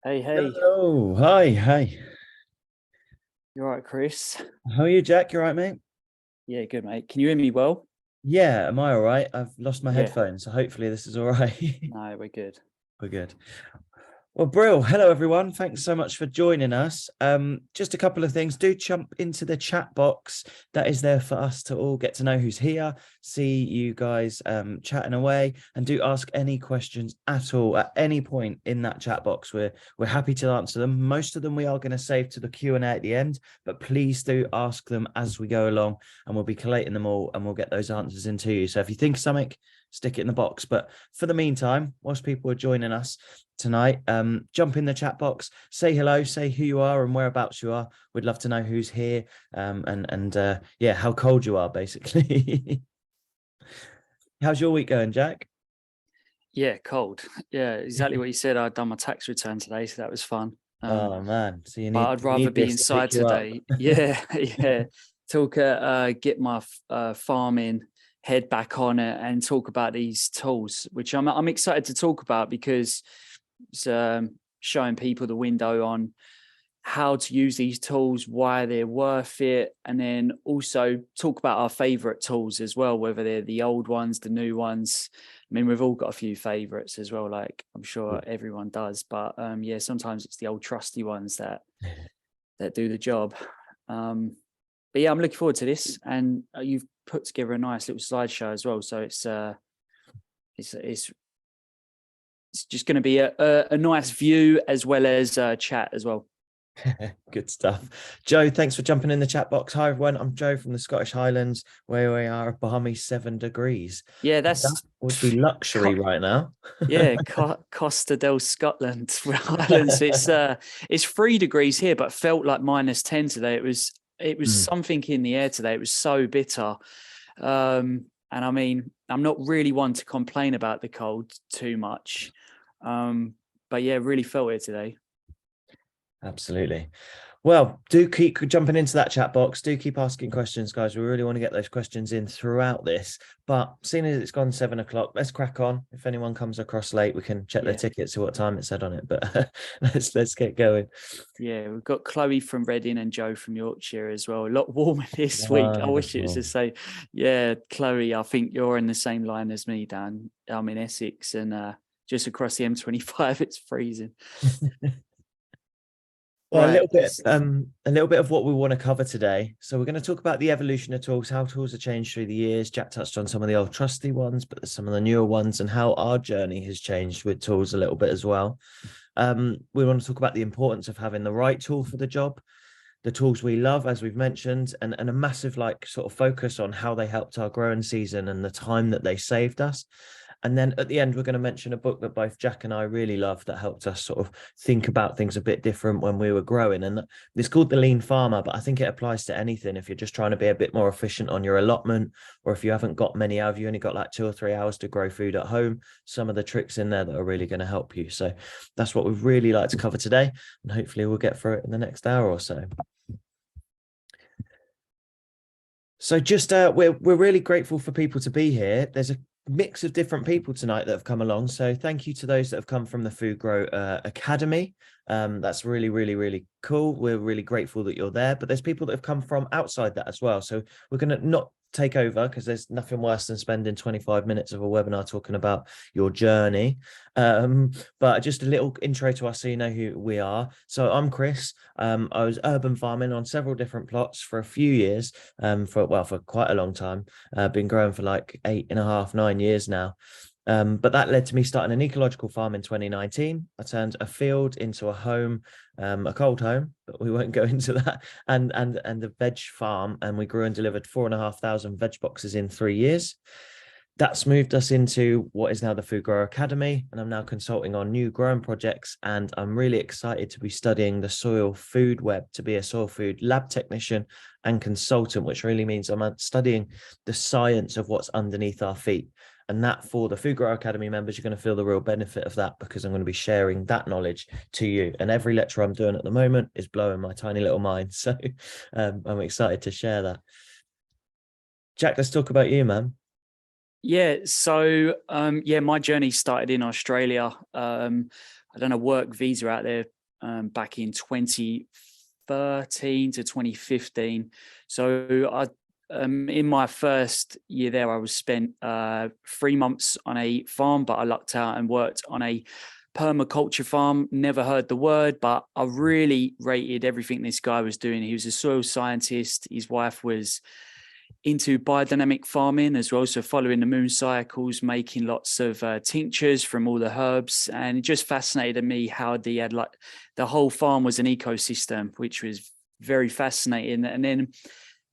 Hey, hey, Hello, hi. you all right, Chris? How are you, Jack? You all right, mate? Yeah, good, mate. Can you hear me well? Yeah, am I all right? I've lost my Yeah, headphones, so hopefully this is all right. no, we're good. We're good. Well, Brill, hello everyone. Thanks so much for joining us. Just a couple of things. Do jump into the chat box. That is there for us to all get to know who's here, see you guys chatting away, and do ask any questions at all at any point in that chat box. We're happy to answer them. Most of them we are going to save to the Q&A at the end, but please do ask them as we go along, and we'll be collating them all, and we'll get those answers into you. So if you think of something, stick it in the box. But for the meantime, whilst people are joining us tonight, jump in the chat box, say hello, say who you are and whereabouts you are. We'd love to know who's here, and yeah, how cold you are basically. How's your week going, Jack? Yeah, cold. Yeah, exactly what you said. I'd done my tax return today, so that was fun. Oh man, so you But need I'd you rather need be this to inside pick you up. today. Yeah, yeah. Get my farming head back on it and talk about these tools, which I'm excited to talk about because it's showing people the window on how to use these tools, why they're worth it, and then also talk about our favorite tools as well, whether they're the old ones, the new ones. I mean, we've all got a few favorites as well, like I'm sure everyone does, but yeah, sometimes it's the old trusty ones that do the job. But yeah, I'm looking forward to this, and you've put together a nice little slideshow as well, so it's just going to be a nice view as well as chat as well. Good stuff. Joe, thanks for jumping in the chat box. Hi everyone, I'm Joe from the Scottish Highlands, where we are a balmy 7 degrees. Yeah, That would be luxury right now. yeah, Costa del Scotland, Ireland. It's 3 degrees here, but felt like -10 today. It was something in the air today. It was so bitter. And I mean, I'm not really one to complain about the cold too much. But yeah, really felt it today. Absolutely. Well, do keep jumping into that chat box. Do keep asking questions, guys. We really want to get those questions in throughout this. But seeing as it's gone 7 o'clock, let's crack on. If anyone comes across late, we can check their Yeah. tickets, see what time it said on it. But let's get going. Yeah, we've got Chloe from Reading and Joe from Yorkshire as well. A lot warmer this week. I wish it was Wonderful. the same. Yeah, Chloe, I think you're in the same line as me, Dan. I'm in Essex and just across the M25, it's freezing. Well, Right. a little bit of what we want to cover today. So we're going to talk about the evolution of tools, how tools have changed through the years. Jack touched on some of the old trusty ones, but there's some of the newer ones and how our journey has changed with tools a little bit as well. We want to talk about the importance of having the right tool for the job, the tools we love, as we've mentioned, and a massive like sort of focus on how they helped our growing season and the time that they saved us. And then at the end, we're going to mention a book that both Jack and I really love that helped us sort of think about things a bit different when we were growing. And it's called The Lean Farmer, but I think it applies to anything. If you're just trying to be a bit more efficient on your allotment, or if you haven't got many hours, you only got like 2 or 3 hours to grow food at home, some of the tricks in there that are really going to help you. So that's what we'd really like to cover today. And hopefully we'll get through it in the next hour or so. So just we're really grateful for people to be here. There's a mix of different people tonight that have come along. So thank you to those that have come from the Food Grow Academy. That's really cool. We're really grateful that you're there. But there's people that have come from outside that as well. So we're going to not take over because there's nothing worse than spending 25 minutes of a webinar talking about your journey. But just a little intro to us so you know who we are. So I'm Chris. I was urban farming on several different plots for a few years, for quite a long time. Been growing for like 8.5, 9 years now. But that led to me starting an ecological farm in 2019. I turned a field into a home, a cold home, but we won't go into that, and a veg farm, and we grew and delivered 4,500 veg boxes in 3 years. That's moved us into what is now the Food Grower Academy, and I'm now consulting on new growing projects, and I'm really excited to be studying the soil food web to be a soil food lab technician and consultant, which really means I'm studying the science of what's underneath our feet. And that, for the Food Grower Academy members, you're going to feel the real benefit of that because I'm going to be sharing that knowledge to you. And every lecture I'm doing at the moment is blowing my tiny little mind. So I'm excited to share that. Jack, let's talk about you, man. Yeah, so yeah, my journey started in Australia. I done a work visa out there back in 2013 to 2015. So in my first year there, I was spent 3 months on a farm, but I lucked out and worked on a permaculture farm. Never heard the word, but I really rated everything this guy was doing. He was a soil scientist. His wife was into biodynamic farming as well, so following the moon cycles, making lots of tinctures from all the herbs, and it just fascinated me how they had, like, the whole farm was an ecosystem, which was very fascinating. And then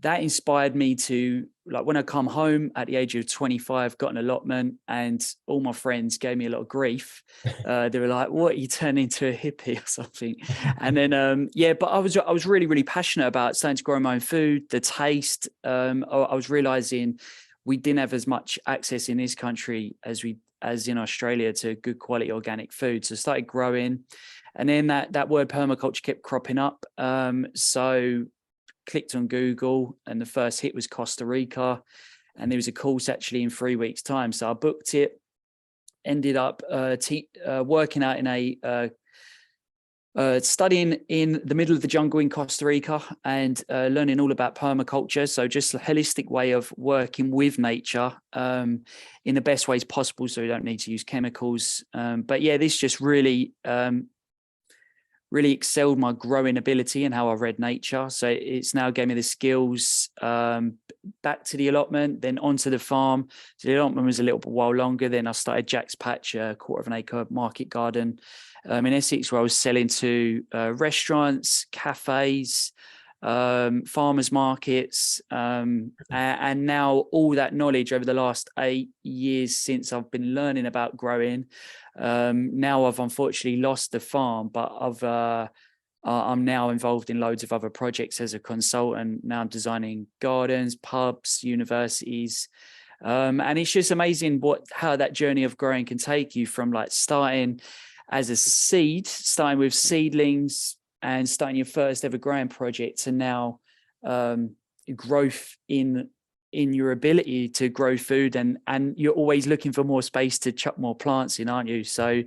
that inspired me to, like, when I come home at the age of 25, got an allotment, and all my friends gave me a lot of grief. They were like, "What, you turned into a hippie or something?" And then, but I was really, really passionate about starting to grow my own food, the taste. I was realizing we didn't have as much access in this country as in Australia to good quality organic food. So I started growing, and then that word permaculture kept cropping up. So clicked on Google, and the first hit was Costa Rica, and there was a course actually in 3 weeks' time. So I booked it, ended up working out in a studying in the middle of the jungle in Costa Rica, and learning all about permaculture. So just a holistic way of working with nature in the best ways possible, so we don't need to use chemicals. But yeah, this just really excelled my growing ability and how I read nature. So it's now gave me the skills back to the allotment, then onto the farm. So the allotment was a little while longer. Then I started Jack's Patch, a 1/4 acre market garden in Essex, where I was selling to restaurants, cafes, farmers markets, and now all that knowledge over the last 8 years since I've been learning about growing. Now I've unfortunately lost the farm, but I'm now involved in loads of other projects as a consultant. Now I'm designing gardens, pubs, universities, and it's just amazing how that journey of growing can take you from, like, starting as a seed, starting with seedlings and starting your first ever growing project, to now growth in your ability to grow food, and you're always looking for more space to chuck more plants in, aren't you? So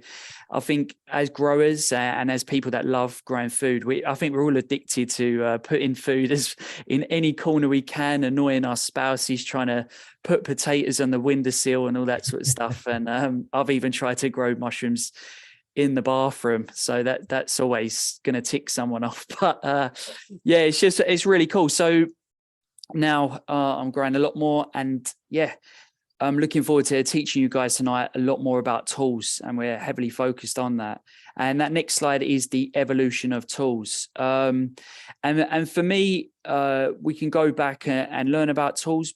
I think as growers and as people that love growing food, I think we're all addicted to putting food as in any corner we can, annoying our spouses, trying to put potatoes on the windowsill and all that sort of stuff. And I've even tried to grow mushrooms in the bathroom, so that's always going to tick someone off. But yeah, it's really cool. So now I'm growing a lot more, and yeah, I'm looking forward to teaching you guys tonight a lot more about tools, and we're heavily focused on that. And that next slide is the evolution of tools. And for me, we can go back and learn about tools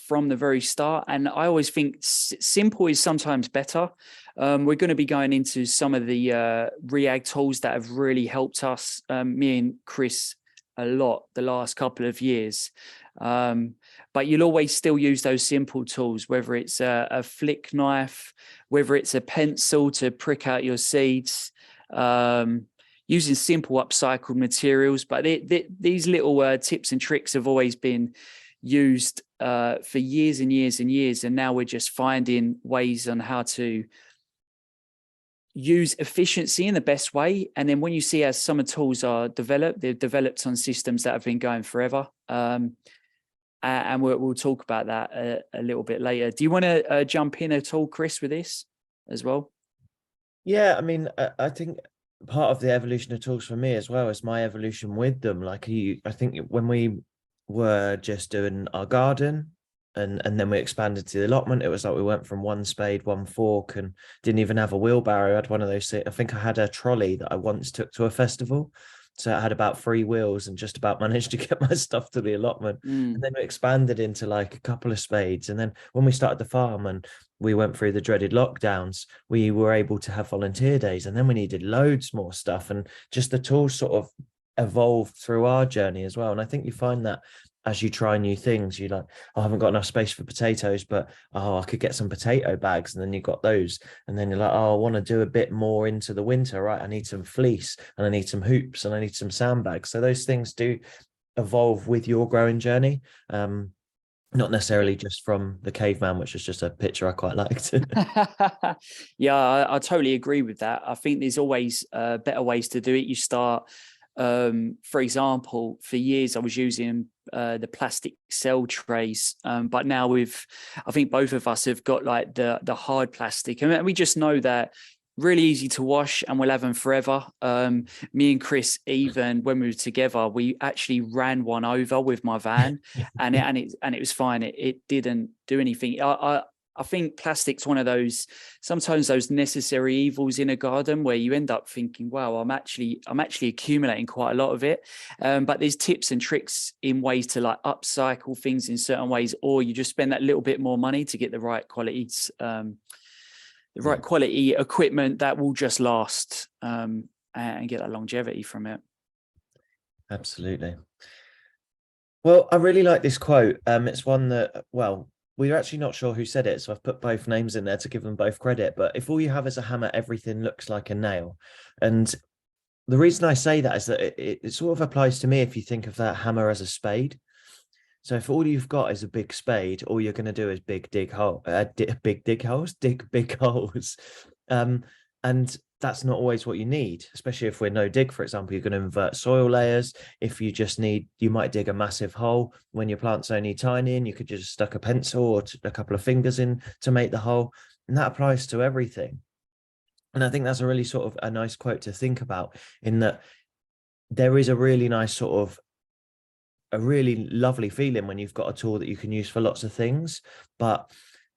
from the very start. And I always think simple is sometimes better. We're going to be going into some of the REAG tools that have really helped us, me and Chris, a lot the last couple of years. But you'll always still use those simple tools, whether it's a flick knife, whether it's a pencil to prick out your seeds, using simple upcycled materials. But these little tips and tricks have always been used for years and years and years. And now we're just finding ways on how to use efficiency in the best way. And then when you see how some of the tools are developed, they're developed on systems that have been going forever. And we'll talk about that a little bit later. Do you want to jump in at all, Chris, with this as well? Yeah, I mean, I think part of the evolution of tools for me as well is my evolution with them. Like I think when we were just doing our garden, and then we expanded to the allotment, it was like we went from one spade, one fork, and didn't even have a wheelbarrow. I had one of those. I think I had a trolley that I once took to a festival. So I had about 3 wheels and just about managed to get my stuff to the allotment. And then we expanded into like a couple of spades. And then when we started the farm and we went through the dreaded lockdowns, we were able to have volunteer days. And then we needed loads more stuff. And just the tools sort of evolved through our journey as well. And I think you find that as you try new things, you're like, oh, I haven't got enough space for potatoes, but I could get some potato bags. And then you got those. And then you're like, oh, I want to do a bit more into the winter, right? I need some fleece and I need some hoops and I need some sandbags. So those things do evolve with your growing journey. And not necessarily just from the caveman, which is just a picture I quite liked. Yeah, I totally agree with that. I think there's always better ways to do it. You start, for example, for years I was using the plastic cell trays, but now I think both of us have got like the hard plastic, and we just know that really easy to wash and we'll have them forever. Me and Chris, even when we were together, we actually ran one over with my van, and it was fine. It didn't do anything. I think plastic's one of those, sometimes those necessary evils in a garden where you end up thinking, wow, I'm actually accumulating quite a lot of it. But there's tips and tricks in ways to like upcycle things in certain ways, or you just spend that little bit more money to get the right qualities, the right quality equipment that will just last, and get that longevity from it. Absolutely. Well, I really like this quote. It's one that, well, we're actually not sure who said it, so I've put both names in there to give them both credit. But if all you have is a hammer, everything looks like a nail. And the reason I say that is that it sort of applies to me if you think of that hammer as a spade. So if all you've got is a big spade, all you're going to do is dig big holes. And that's not always what you need, especially if we're no dig, for example. You're going to invert soil layers. If you just need, you might dig a massive hole when your plant's only tiny, and you could just stuck a pencil or a couple of fingers in to make the hole. And that applies to everything. And I think that's a really sort of a nice quote to think about, in that there is a really nice sort of a really lovely feeling when you've got a tool that you can use for lots of things. But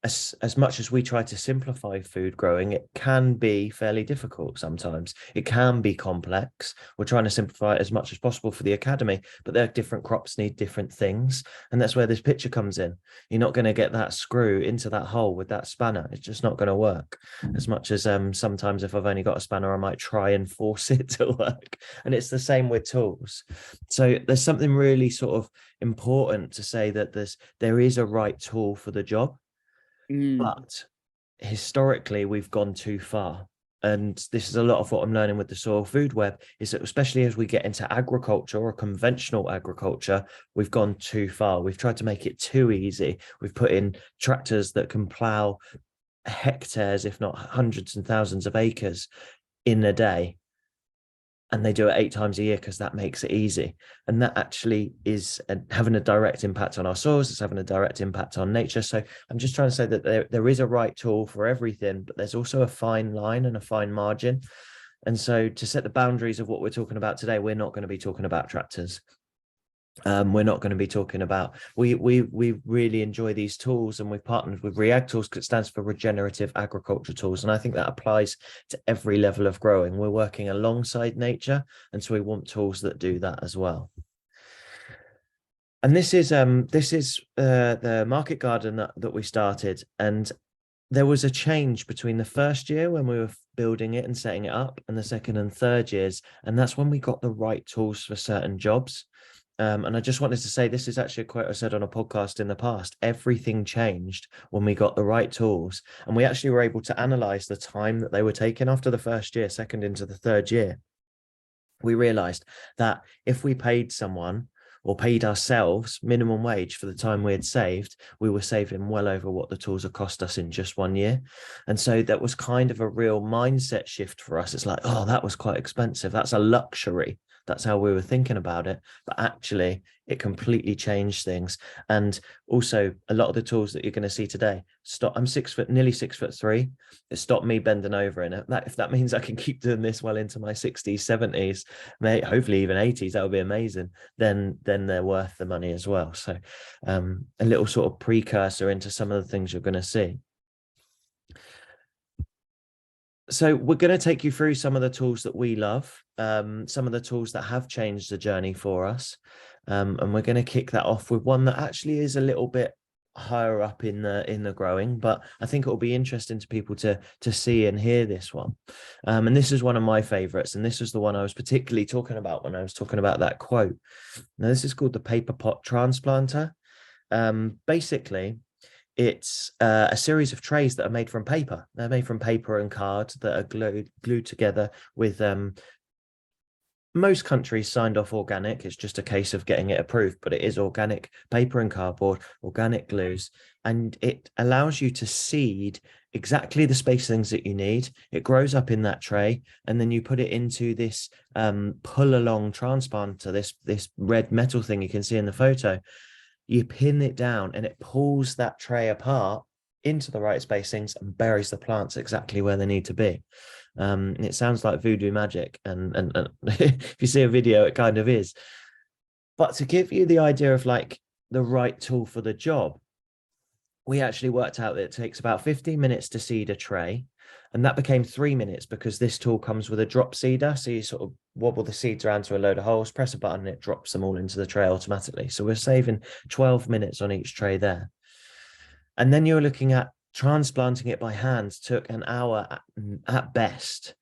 as much as we try to simplify food growing, it can be fairly difficult sometimes. It can be complex. We're trying to simplify it as much as possible for the academy, but there are different crops need different things. And that's where this picture comes in. You're not going to get that screw into that hole with that spanner. It's just not going to work. As much as sometimes if I've only got a spanner, I might try and force it to work. And it's the same with tools. So there's something really sort of important to say that there is a right tool for the job. But historically, we've gone too far. And this is a lot of what I'm learning with the Soil Food Web, is that especially as we get into agriculture or conventional agriculture, we've gone too far. We've tried to make it too easy. We've put in tractors that can plow hectares, if not hundreds and thousands of acres in a day. And they do it 8 times a year because that makes it easy. And that actually is having a direct impact on our soils. It's having a direct impact on nature. So I'm just trying to say that there is a right tool for everything, but there's also a fine line and a fine margin. And so to set the boundaries of what we're talking about today, we're not going to be talking about tractors. We're not going to be talking about, we really enjoy these tools, and we've partnered with REAG Tools because it stands for Regenerative Agriculture Tools. And I think that applies to every level of growing. We're working alongside nature, and so we want tools that do that as well. And this is the market garden that we started. And there was a change between the first year when we were building it and setting it up, and the second and third years. And that's when we got the right tools for certain jobs. And I just wanted to say, this is actually a quote I said on a podcast in the past. Everything changed when we got the right tools, and we actually were able to analyze the time that they were taking after the first year, second into the third year. We realized that if we paid someone or paid ourselves minimum wage for the time we had saved, we were saving well over what the tools had cost us in just 1 year. And so that was kind of a real mindset shift for us. It's like, oh, that was quite expensive. That's a luxury. That's how we were thinking about it. But actually, it completely changed things. And also, a lot of the tools that you're going to see today, I'm 6 foot, nearly 6'3". It stopped me bending over in it. If that means I can keep doing this well into my 60s, 70s, hopefully even 80s, that would be amazing. Then they're worth the money as well. So a little sort of precursor into some of the things you're going to see. So we're going to take you through some of the tools that we love, some of the tools that have changed the journey for us. And we're going to kick that off with one that actually is a little bit higher up in the growing, but I think it will be interesting to people to see and hear this one. And this is one of my favorites. And this is the one I was particularly talking about when I was talking about that quote. Now, this is called the paper pot transplanter. Basically, it's a series of trays that are made from paper. They're made from paper and card that are glued together with most countries signed off organic. It's just a case of getting it approved, but it is organic paper and cardboard, organic glues, and it allows you to seed exactly the spacings that you need. It grows up in that tray, and then you put it into this pull along transplanter, this red metal thing you can see in the photo. You pin it down and it pulls that tray apart into the right spacings and buries the plants exactly where they need to be. It sounds like voodoo magic, and if you see a video, it kind of is. But to give you the idea of like the right tool for the job, we actually worked out that it takes about 15 minutes to seed a tray. And that became 3 minutes because this tool comes with a drop seeder. So you sort of wobble the seeds around to a load of holes, press a button, and it drops them all into the tray automatically. So we're saving 12 minutes on each tray there. And then you're looking at transplanting it by hand took an hour at best.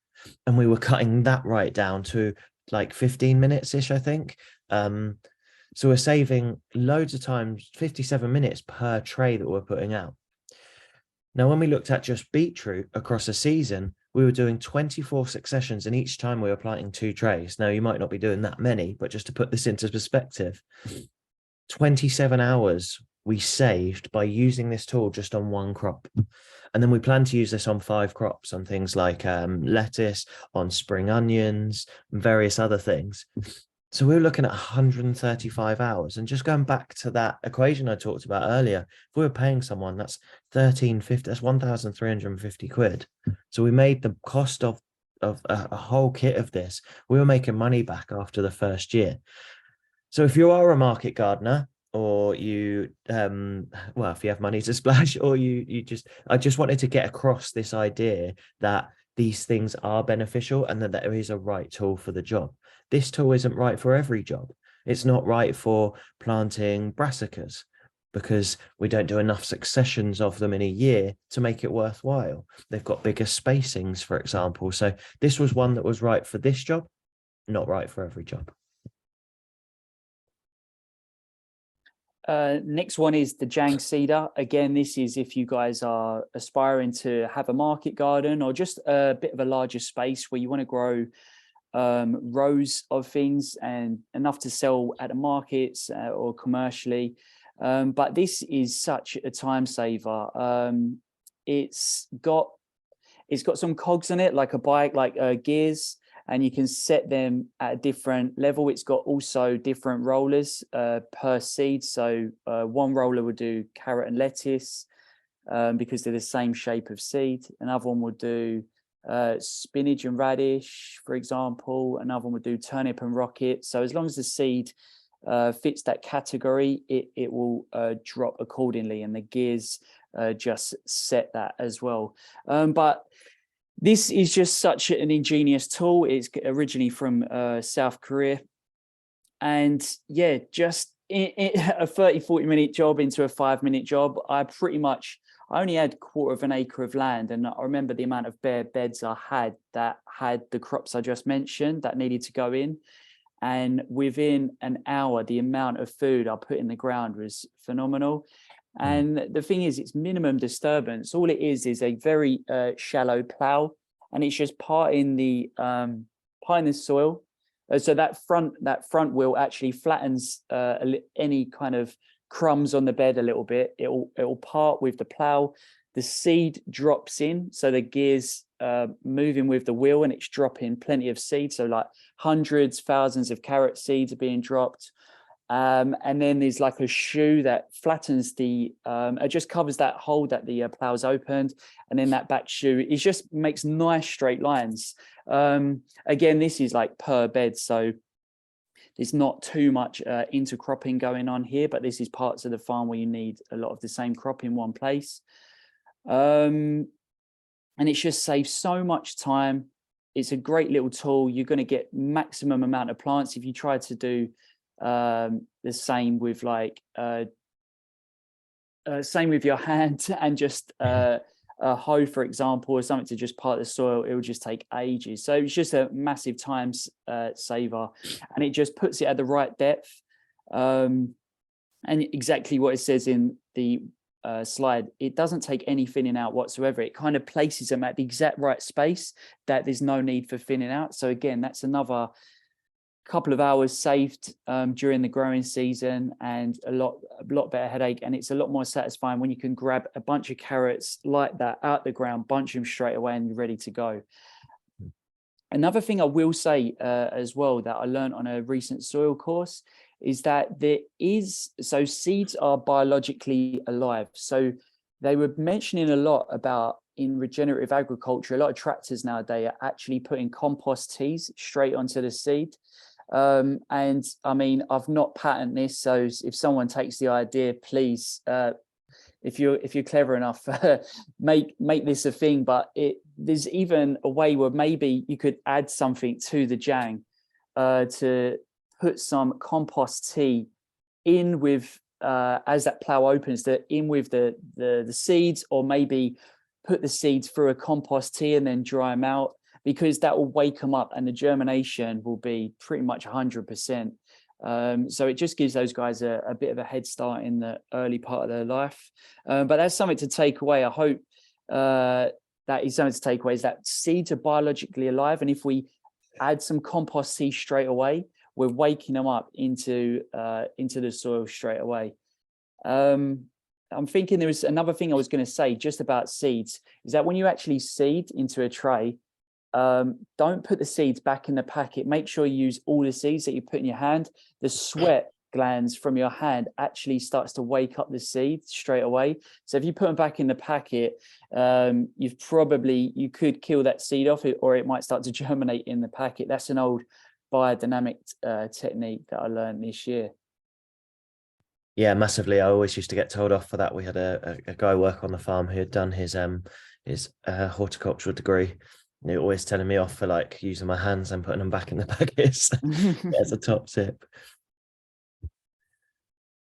And we were cutting that right down to like 15 minutes-ish, I think. So we're saving loads of times, 57 minutes per tray that we're putting out. Now, when we looked at just beetroot across a season, we were doing 24 successions, and each time we were planting 2 trays. Now, you might not be doing that many, but just to put this into perspective, 27 hours we saved by using this tool just on 1 crop. And then we plan to use this on 5 crops, on things like lettuce, on spring onions, and various other things. So we were looking at 135 hours. And just going back to that equation I talked about earlier, if we were paying someone, that's 1350, that's 1,350 quid. So we made the cost of a whole kit of this. We were making money back after the first year. So if you are a market gardener, or you well, if you have money to splash, or I just wanted to get across this idea that these things are beneficial and that there is a right tool for the job. This tool isn't right for every job. It's not right for planting brassicas because we don't do enough successions of them in a year to make it worthwhile. They've got bigger spacings, for example. So this was one that was right for this job, not right for every job. Next one is the Jang Cedar. Again, this is if you guys are aspiring to have a market garden or just a bit of a larger space where you want to grow rows of things and enough to sell at the markets or commercially. But this is such a time saver. It's got some cogs on it, like a bike, like gears, and you can set them at a different level. It's got also different rollers per seed. So one roller would do carrot and lettuce because they're the same shape of seed. Another one would do spinach and radish, for example. Another one would do turnip and rocket. So as long as the seed fits that category, it will drop accordingly, and the gears just set that as well. But this is just such an ingenious tool. It's originally from South Korea. And yeah, just a 30-40 minute job into a 5-minute job, I only had 1/4 of an acre of land. And I remember the amount of bare beds I had that had the crops I just mentioned that needed to go in. And within an hour, the amount of food I put in the ground was phenomenal. And the thing is, it's minimum disturbance. All it is a very shallow plow, and it's just parting the soil. So that front wheel actually flattens any kind of crumbs on the bed a little bit. It'll part with the plow. The seed drops in, so the gears moving with the wheel, and it's dropping plenty of seed. So like hundreds, thousands of carrot seeds are being dropped. And then there's like a shoe that flattens it just covers that hole that the plow's opened, and then that back shoe, it just makes nice straight lines. Again, this is like per bed, so there's not too much intercropping going on here, but this is parts of the farm where you need a lot of the same crop in one place. And it just saves so much time. It's a great little tool. You're going to get maximum amount of plants if you try to do the same with same with your hand and just a hoe, for example, or something to just part the soil. It will just take ages. So it's just a massive time saver, and it just puts it at the right depth. And exactly what it says in the slide, it doesn't take any thinning out whatsoever. It kind of places them at the exact right space that there's no need for thinning out. So again, that's another couple of hours saved during the growing season, and a lot better headache. And it's a lot more satisfying when you can grab a bunch of carrots like that out the ground, bunch them straight away, and you're ready to go. Another thing I will say as well that I learned on a recent soil course is that so seeds are biologically alive. So they were mentioning a lot about, in regenerative agriculture, a lot of tractors nowadays are actually putting compost teas straight onto the seed. And I mean, I've not patented this, so if someone takes the idea, please, if you're clever enough, make this a thing. But there's even a way where maybe you could add something to the jang to put some compost tea in with as that plow opens, in with the seeds, or maybe put the seeds through a compost tea and then dry them out, because that will wake them up and the germination will be pretty much 100%. So it just gives those guys a bit of a head start in the early part of their life. But that's something to take away. I hope that is something to take away, is that seeds are biologically alive. And if we add some compost tea straight away, we're waking them up into the soil straight away. I'm thinking there was another thing I was going to say just about seeds, is that when you actually seed into a tray, don't put the seeds back in the packet. Make sure you use all the seeds that you put in your hand. The sweat glands from your hand actually starts to wake up the seeds straight away. So if you put them back in the packet, you could kill that seed off, or it might start to germinate in the packet. That's an old biodynamic technique that I learned this year. Yeah, massively. I always used to get told off for that. We had a guy work on the farm who had done his horticultural degree. And he always telling me off for like using my hands and putting them back in the packets as a top tip.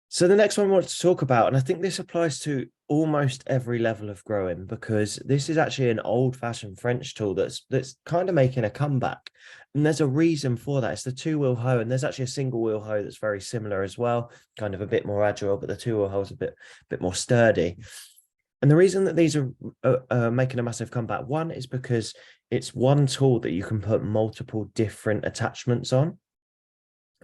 So the next one I want to talk about, and I think this applies to almost every level of growing, because this is actually an old-fashioned French tool that's kind of making a comeback. And there's a reason for that. It's the two-wheel hoe, and there's actually a single-wheel hoe that's very similar as well, kind of a bit more agile, but the two-wheel hoe is a bit more sturdy. And the reason that these are making a massive comeback, one is because it's one tool that you can put multiple different attachments on.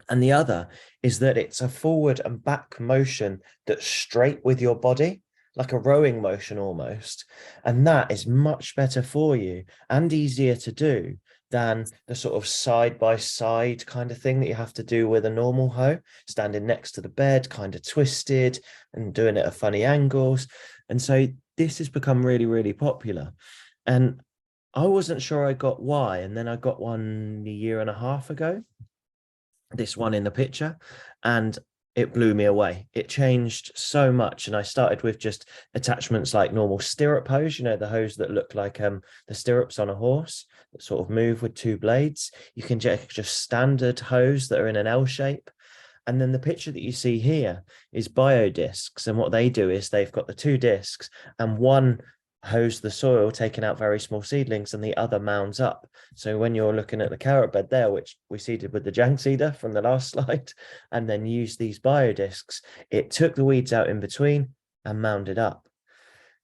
And the other is that it's a forward and back motion that's straight with your body, like a rowing motion almost. And that is much better for you and easier to do than the sort of side by side kind of thing that you have to do with a normal hoe, standing next to the bed, kind of twisted and doing it at funny angles. And so this has become really, really popular. And I wasn't sure I got why. And then I got one a year and a half ago, this one in the picture, and it blew me away. It changed so much. And I started with just attachments like normal stirrup hose, the hose that look like the stirrups on a horse that sort of move with two blades. You can just standard hose that are in an L shape. And then the picture that you see here is biodiscs. And what they do is they've got the two discs, and one hose the soil, taking out very small seedlings, and the other mounds up. So when you're looking at the carrot bed there, which we seeded with the jang seeder from the last slide, and then used these biodiscs, it took the weeds out in between and mounded up.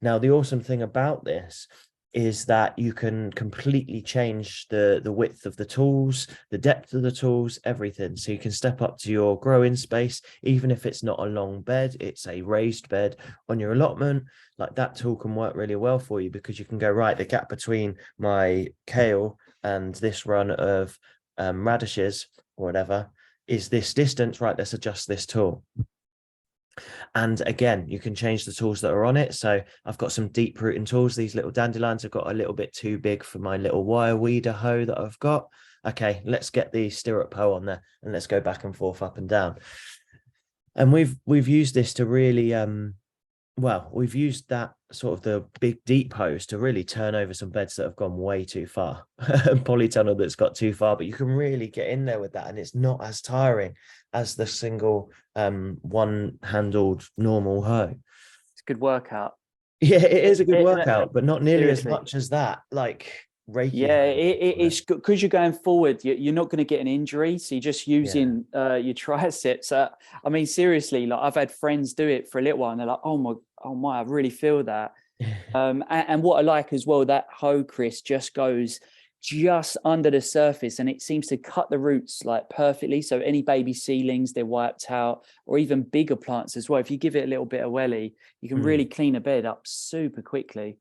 Now, the awesome thing about this is that you can completely change the width of the tools, the depth of the tools, everything. So you can step up to your growing space, even if it's not a long bed, it's a raised bed on your allotment. Like, that tool can work really well for you, because you can go, right, the gap between my kale and this run of radishes or whatever is this distance, right? Let's adjust this tool. And again, you can change the tools that are on it. So I've got some deep rooting tools. These little dandelions have got a little bit too big for my little wire weeder hoe that I've got. Okay, let's get the stirrup hoe on there and let's go back and forth, up and down. And we've used this to really we've used that sort of the big deep hose to really turn over some beds that have gone way too far. Polytunnel that's got too far, but you can really get in there with that, and it's not as tiring as the single one-handled normal hoe. It's a good workout. Yeah, it is a good workout, but not nearly as much as that. Like, Reiki. Yeah, it's good because you're going forward. You're not going to get an injury, so you're just using your triceps. I mean, seriously, like, I've had friends do it for a little while, and they're like, "Oh my, I really feel that." And what I like as well, that hoe, Chris, just goes just under the surface, and it seems to cut the roots like perfectly. So any baby seedlings, they're wiped out, or even bigger plants as well. If you give it a little bit of welly, you can really clean a bed up super quickly.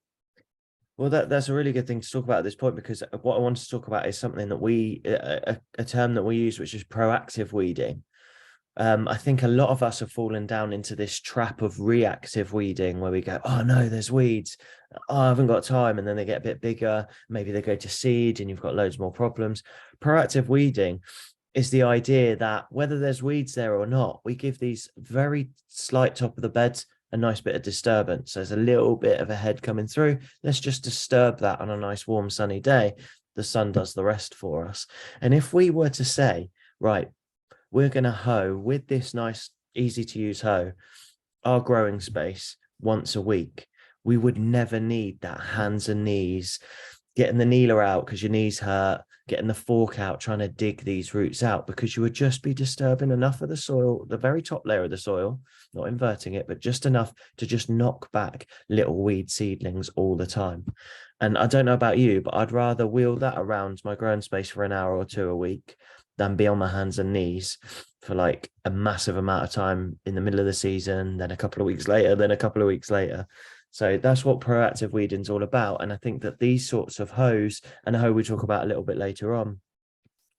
Well, that's a really good thing to talk about at this point, because what I wanted to talk about is something that a term that we use, which is proactive weeding. I think a lot of us have fallen down into this trap of reactive weeding, where we go, oh no, there's weeds. Oh, I haven't got time. And then they get a bit bigger. Maybe they go to seed and you've got loads more problems. Proactive weeding is the idea that whether there's weeds there or not, we give these very slight top of the beds a nice bit of disturbance. There's a little bit of a head coming through. Let's just disturb that on a nice warm sunny day. The sun does the rest for us. And if we were to say, right, we're going to hoe with this nice, easy to use hoe, our growing space once a week, we would never need that hands and knees, getting the kneeler out because your knees hurt, getting the fork out, trying to dig these roots out, because you would just be disturbing enough of the soil, the very top layer of the soil, not inverting it, but just enough to just knock back little weed seedlings all the time. And I don't know about you, but I'd rather wheel that around my growing space for an hour or two a week than be on my hands and knees for like a massive amount of time in the middle of the season, then a couple of weeks later, then a couple of weeks later. So that's what proactive weeding is all about. And I think that these sorts of hoes, and a hoe we talk about a little bit later on,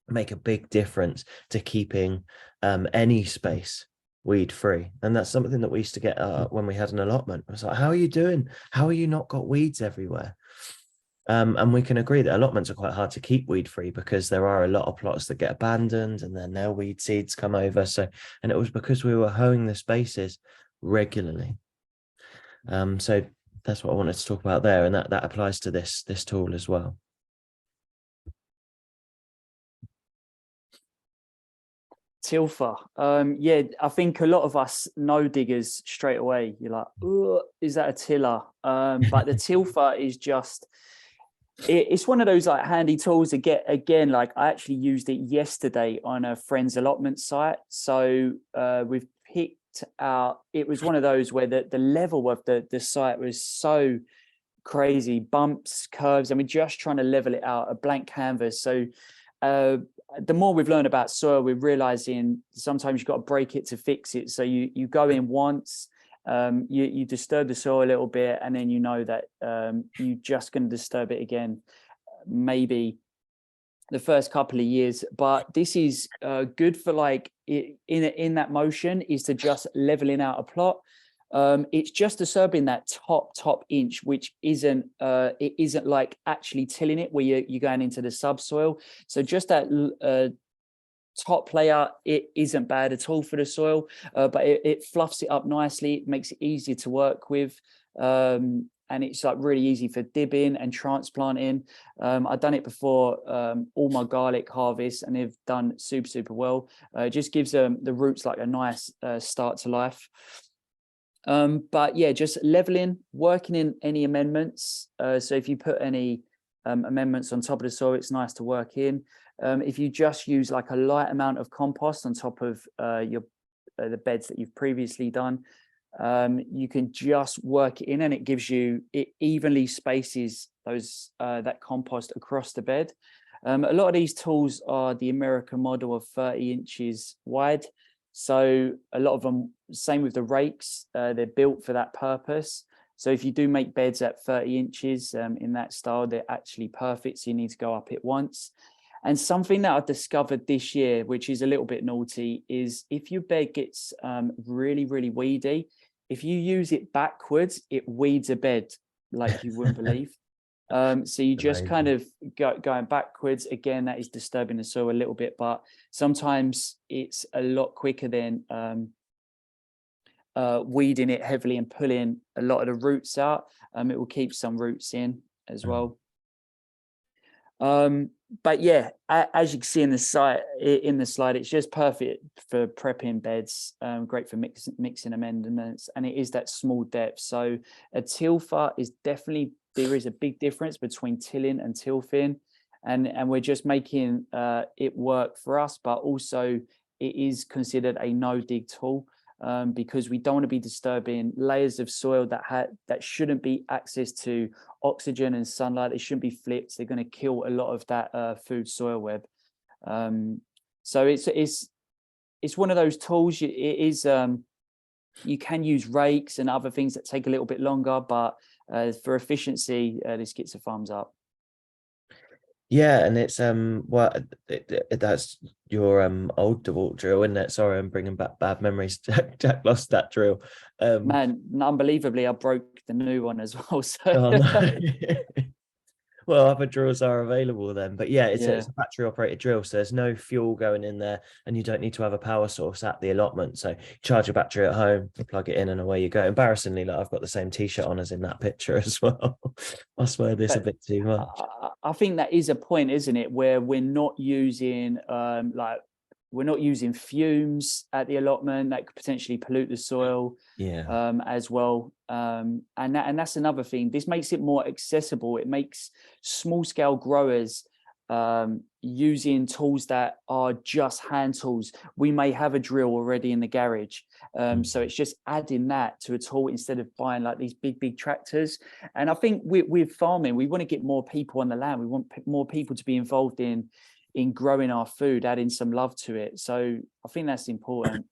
make a big difference to keeping any space weed free. And that's something that we used to get when we had an allotment. I was like, how are you doing? How are you not got weeds everywhere? And we can agree that allotments are quite hard to keep weed free, because there are a lot of plots that get abandoned and then their weed seeds come over. So, and it was because we were hoeing the spaces regularly. So that's what I wanted to talk about there, and that applies to this tool as well. Tilfer. Yeah, I think a lot of us know diggers straight away. You're like, is that a tiller? But the Tilfer is just, it's one of those like handy tools to get. Again, like I actually used it yesterday on a friend's allotment site. So we've picked out, it was one of those where the level of the site was so crazy, bumps, curves, and we're just trying to level it out, a blank canvas. So the more we've learned about soil, we're realizing sometimes you've got to break it to fix it. So you go in once, you disturb the soil a little bit, and then you know that you're just going to disturb it again, maybe the first couple of years. But this is good for like in that motion is to just leveling out a plot. It's just disturbing that top inch, which isn't it isn't like actually tilling it where you're going into the subsoil. So just that top layer, it isn't bad at all for the soil, but it fluffs it up nicely. It makes it easier to work with. And it's like really easy for dibbing and transplanting. I've done it before all my garlic harvests, and they've done super well. It just gives the roots like a nice start to life. But yeah, just leveling, working in any amendments. So if you put any amendments on top of the soil, it's nice to work in. If you just use like a light amount of compost on top of the beds that you've previously done, you can just work it in, and it evenly spaces those that compost across the bed. A lot of these tools are the American model of 30 inches wide. So a lot of them, same with the rakes, they're built for that purpose. So if you do make beds at 30 inches in that style, they're actually perfect. So you need to go up it once. And something that I discovered this year, which is a little bit naughty, is if your bed gets really weedy, if you use it backwards, it weeds a bed like you wouldn't believe. So you just kind of going backwards. Again, that is disturbing the soil a little bit, but sometimes it's a lot quicker than weeding it heavily and pulling a lot of the roots out. It will keep some roots in as well. But yeah, as you can see in the slide, it's just perfect for prepping beds. Great for mixing amendments, and it is that small depth. So a tilfer is definitely, there is a big difference between tilling and tilthing, and we're just making it work for us. But also, it is considered a no dig tool. because we don't want to be disturbing layers of soil that shouldn't be access to oxygen and sunlight. They shouldn't be flipped. They're going to kill a lot of that food soil web. So it's one of those tools. It is you can use rakes and other things that take a little bit longer, but for efficiency, this gets a thumbs up. Yeah, and it's that's your old DeWalt drill, isn't it? Sorry, I'm bringing back bad memories. Jack lost that drill. Man, unbelievably, I broke the new one as well. So Oh no. Well, other drills are available then, but yeah, it's a battery operated drill, so there's no fuel going in there, and you don't need to have a power source at the allotment. So you charge your battery at home, you plug it in, and away you go. Embarrassingly, like I've got the same t-shirt on as in that picture as well. I swear this a bit too much. I think that is a point, isn't it, where we're not using we're not using fumes at the allotment that could potentially pollute the soil as well. And that's another thing. This makes it more accessible. It makes small scale growers using tools that are just hand tools. We may have a drill already in the garage. So it's just adding that to a tool instead of buying like these big tractors. And I think with farming, we want to get more people on the land. We want more people to be involved in growing our food, adding some love to it. So I think that's important.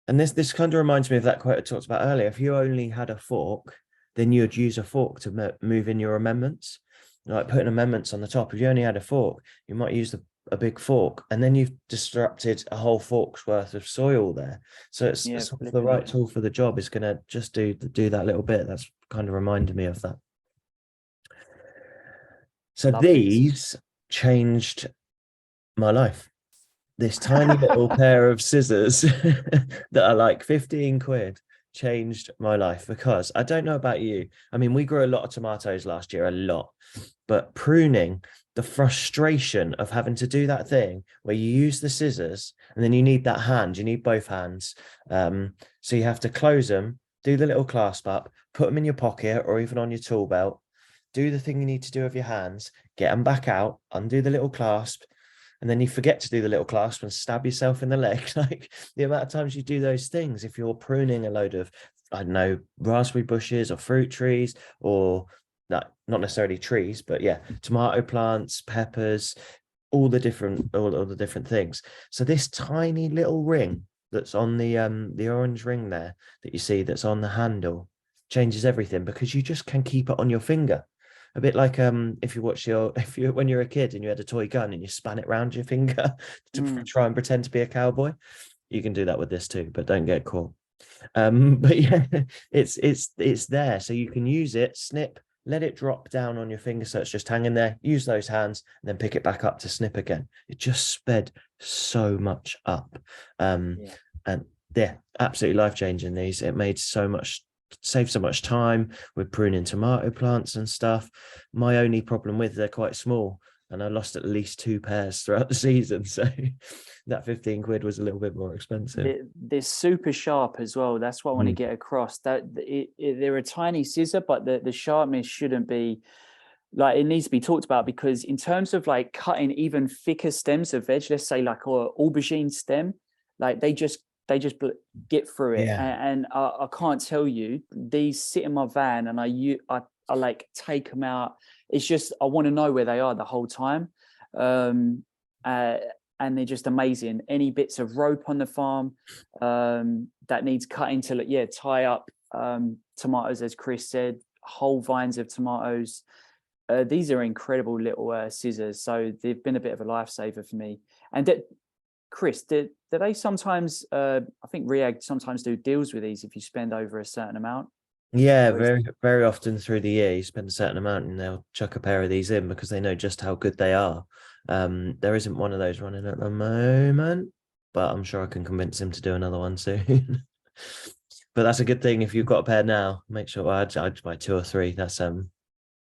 And this kind of reminds me of that quote I talked about earlier. If you only had a fork, then you'd use a fork to move in your amendments, like putting amendments on the top. If you only had a fork, you might use a big fork, and then you've disrupted a whole fork's worth of soil there. So it's the right tool for the job is going to just do that little bit. That's kind of reminded me of that. So these changed my life. This tiny little pair of scissors that are like 15 quid changed my life, because I don't know about you. I mean, we grew a lot of tomatoes last year, a lot, but pruning, the frustration of having to do that thing where you use the scissors and then you need that hand, you need both hands. So you have to close them, do the little clasp up, put them in your pocket or even on your tool belt, do the thing you need to do with your hands, get them back out, undo the little clasp, and then you forget to do the little clasp and stab yourself in the leg. Like the amount of times you do those things, if you're pruning a load of, I don't know, raspberry bushes or fruit trees, or not necessarily trees, but yeah, tomato plants, peppers, all the different things. So this tiny little ring that's on the orange ring there that you see that's on the handle changes everything, because you just can keep it on your finger. A bit like if you when you're a kid and you had a toy gun and you span it around your finger to try and pretend to be a cowboy. You can do that with this too, but don't get caught. But yeah, it's there, so you can use it, snip, let it drop down on your finger so it's just hanging there, use those hands, and then pick it back up to snip again. It just sped so much up. And yeah, absolutely life-changing. These, it made saved so much time with pruning tomato plants and stuff. My only problem with, they're quite small, and I lost at least 2 pairs throughout the season, so that 15 quid was a little bit more expensive. They're super sharp as well. That's what I want to get across, that they're a tiny scissor, but the sharpness shouldn't be like, it needs to be talked about, because in terms of like cutting even thicker stems of veg, let's say like an aubergine stem, like they just get through it. And I can't tell you, these sit in my van and I like take them out. It's just, I want to know where they are the whole time. And they're just amazing. Any bits of rope on the farm that needs cutting to tie up tomatoes, as Chris said, whole vines of tomatoes. These are incredible little scissors. So they've been a bit of a lifesaver for me. And Chris, do they sometimes, I think Rhiag sometimes do deals with these if you spend over a certain amount? Yeah, very often through the year you spend a certain amount and they'll chuck a pair of these in because they know just how good they are. There isn't one of those running at the moment, but I'm sure I can convince him to do another one soon. But that's a good thing. If you've got a pair now, make sure I'd buy 2 or 3. That's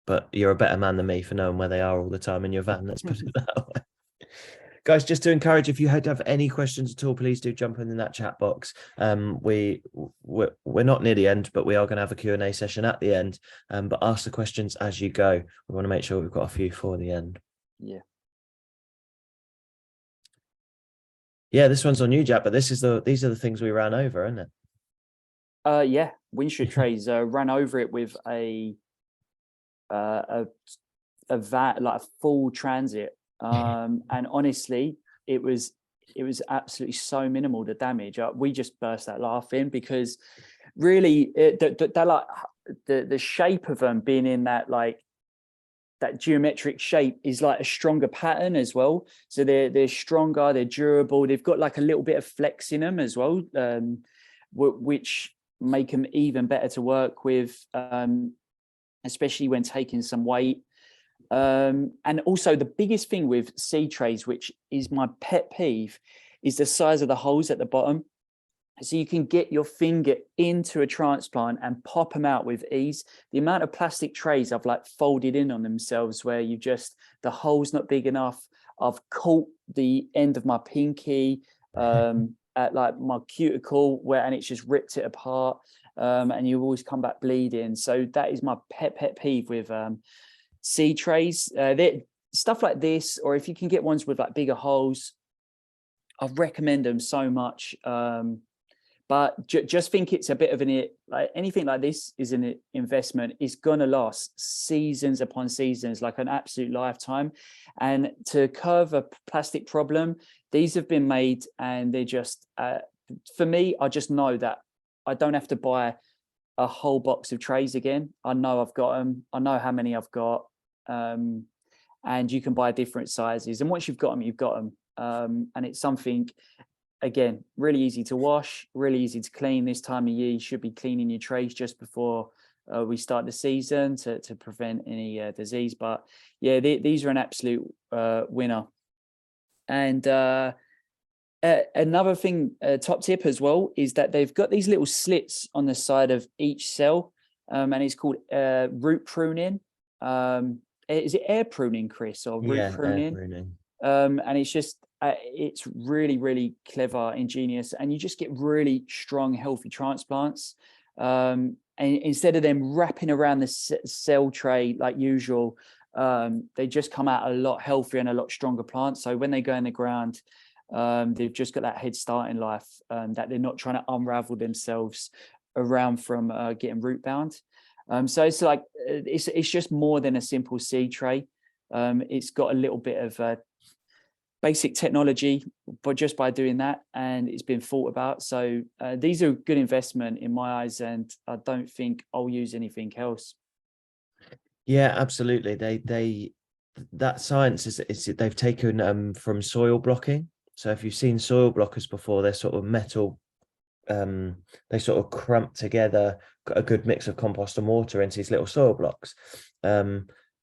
but you're a better man than me for knowing where they are all the time in your van. Let's put it that way. Guys, just to encourage, if you have any questions at all, please do jump in that chat box. We're not near the end, but we are going to have a Q&A session at the end. But ask the questions as you go. We want to make sure we've got a few for the end. Yeah. Yeah, this one's on you, Jack, but these are the things we ran over, isn't it? Yeah, Winstrit trays ran over it with a van, like a full transit. And honestly, it was absolutely so minimal, the damage. We just burst out laughing because really they're like the shape of them being in that like that geometric shape is like a stronger pattern as well. So they're stronger, they're durable, they've got like a little bit of flex in them as well, which make them even better to work with, especially when taking some weight. And also the biggest thing with seed trays, which is my pet peeve, is the size of the holes at the bottom. So you can get your finger into a transplant and pop them out with ease. The amount of plastic trays I've like folded in on themselves where you just, the hole's not big enough. I've caught the end of my pinky at like my cuticle and it's just ripped it apart. And you always come back bleeding. So that is my pet peeve with seed trays. Stuff like this, or if you can get ones with like bigger holes, I recommend them so much. But just think it's a bit of like anything like this is an investment. It's gonna last seasons upon seasons, like an absolute lifetime. And to curve a plastic problem, these have been made, and they're just for me. I just know that I don't have to buy a whole box of trays again. I know I've got them. I know how many I've got, and you can buy different sizes. And once you've got them, you've got them. And it's something. Again, really easy to wash, really easy to clean. This time of year, you should be cleaning your trays just before we start the season to prevent any disease. But yeah, these are an absolute winner. And another thing, top tip as well, is that they've got these little slits on the side of each cell, and it's called root pruning. Is it air pruning, Chris, or root pruning? Air pruning. And it's just it's really, really clever, ingenious, and you just get really strong, healthy transplants. And instead of them wrapping around the cell tray like usual, they just come out a lot healthier and a lot stronger plants. So when they go in the ground, they've just got that head start in life, that they're not trying to unravel themselves around from getting root bound. So it's like it's just more than a simple seed tray. It's got a little bit of basic technology, but just by doing that, and it's been thought about. So these are a good investment in my eyes, and I don't think I'll use anything else. Yeah, absolutely. That science is they've taken from soil blocking. So if you've seen soil blockers before, they're sort of metal. They sort of crump together a good mix of compost and water into these little soil blocks.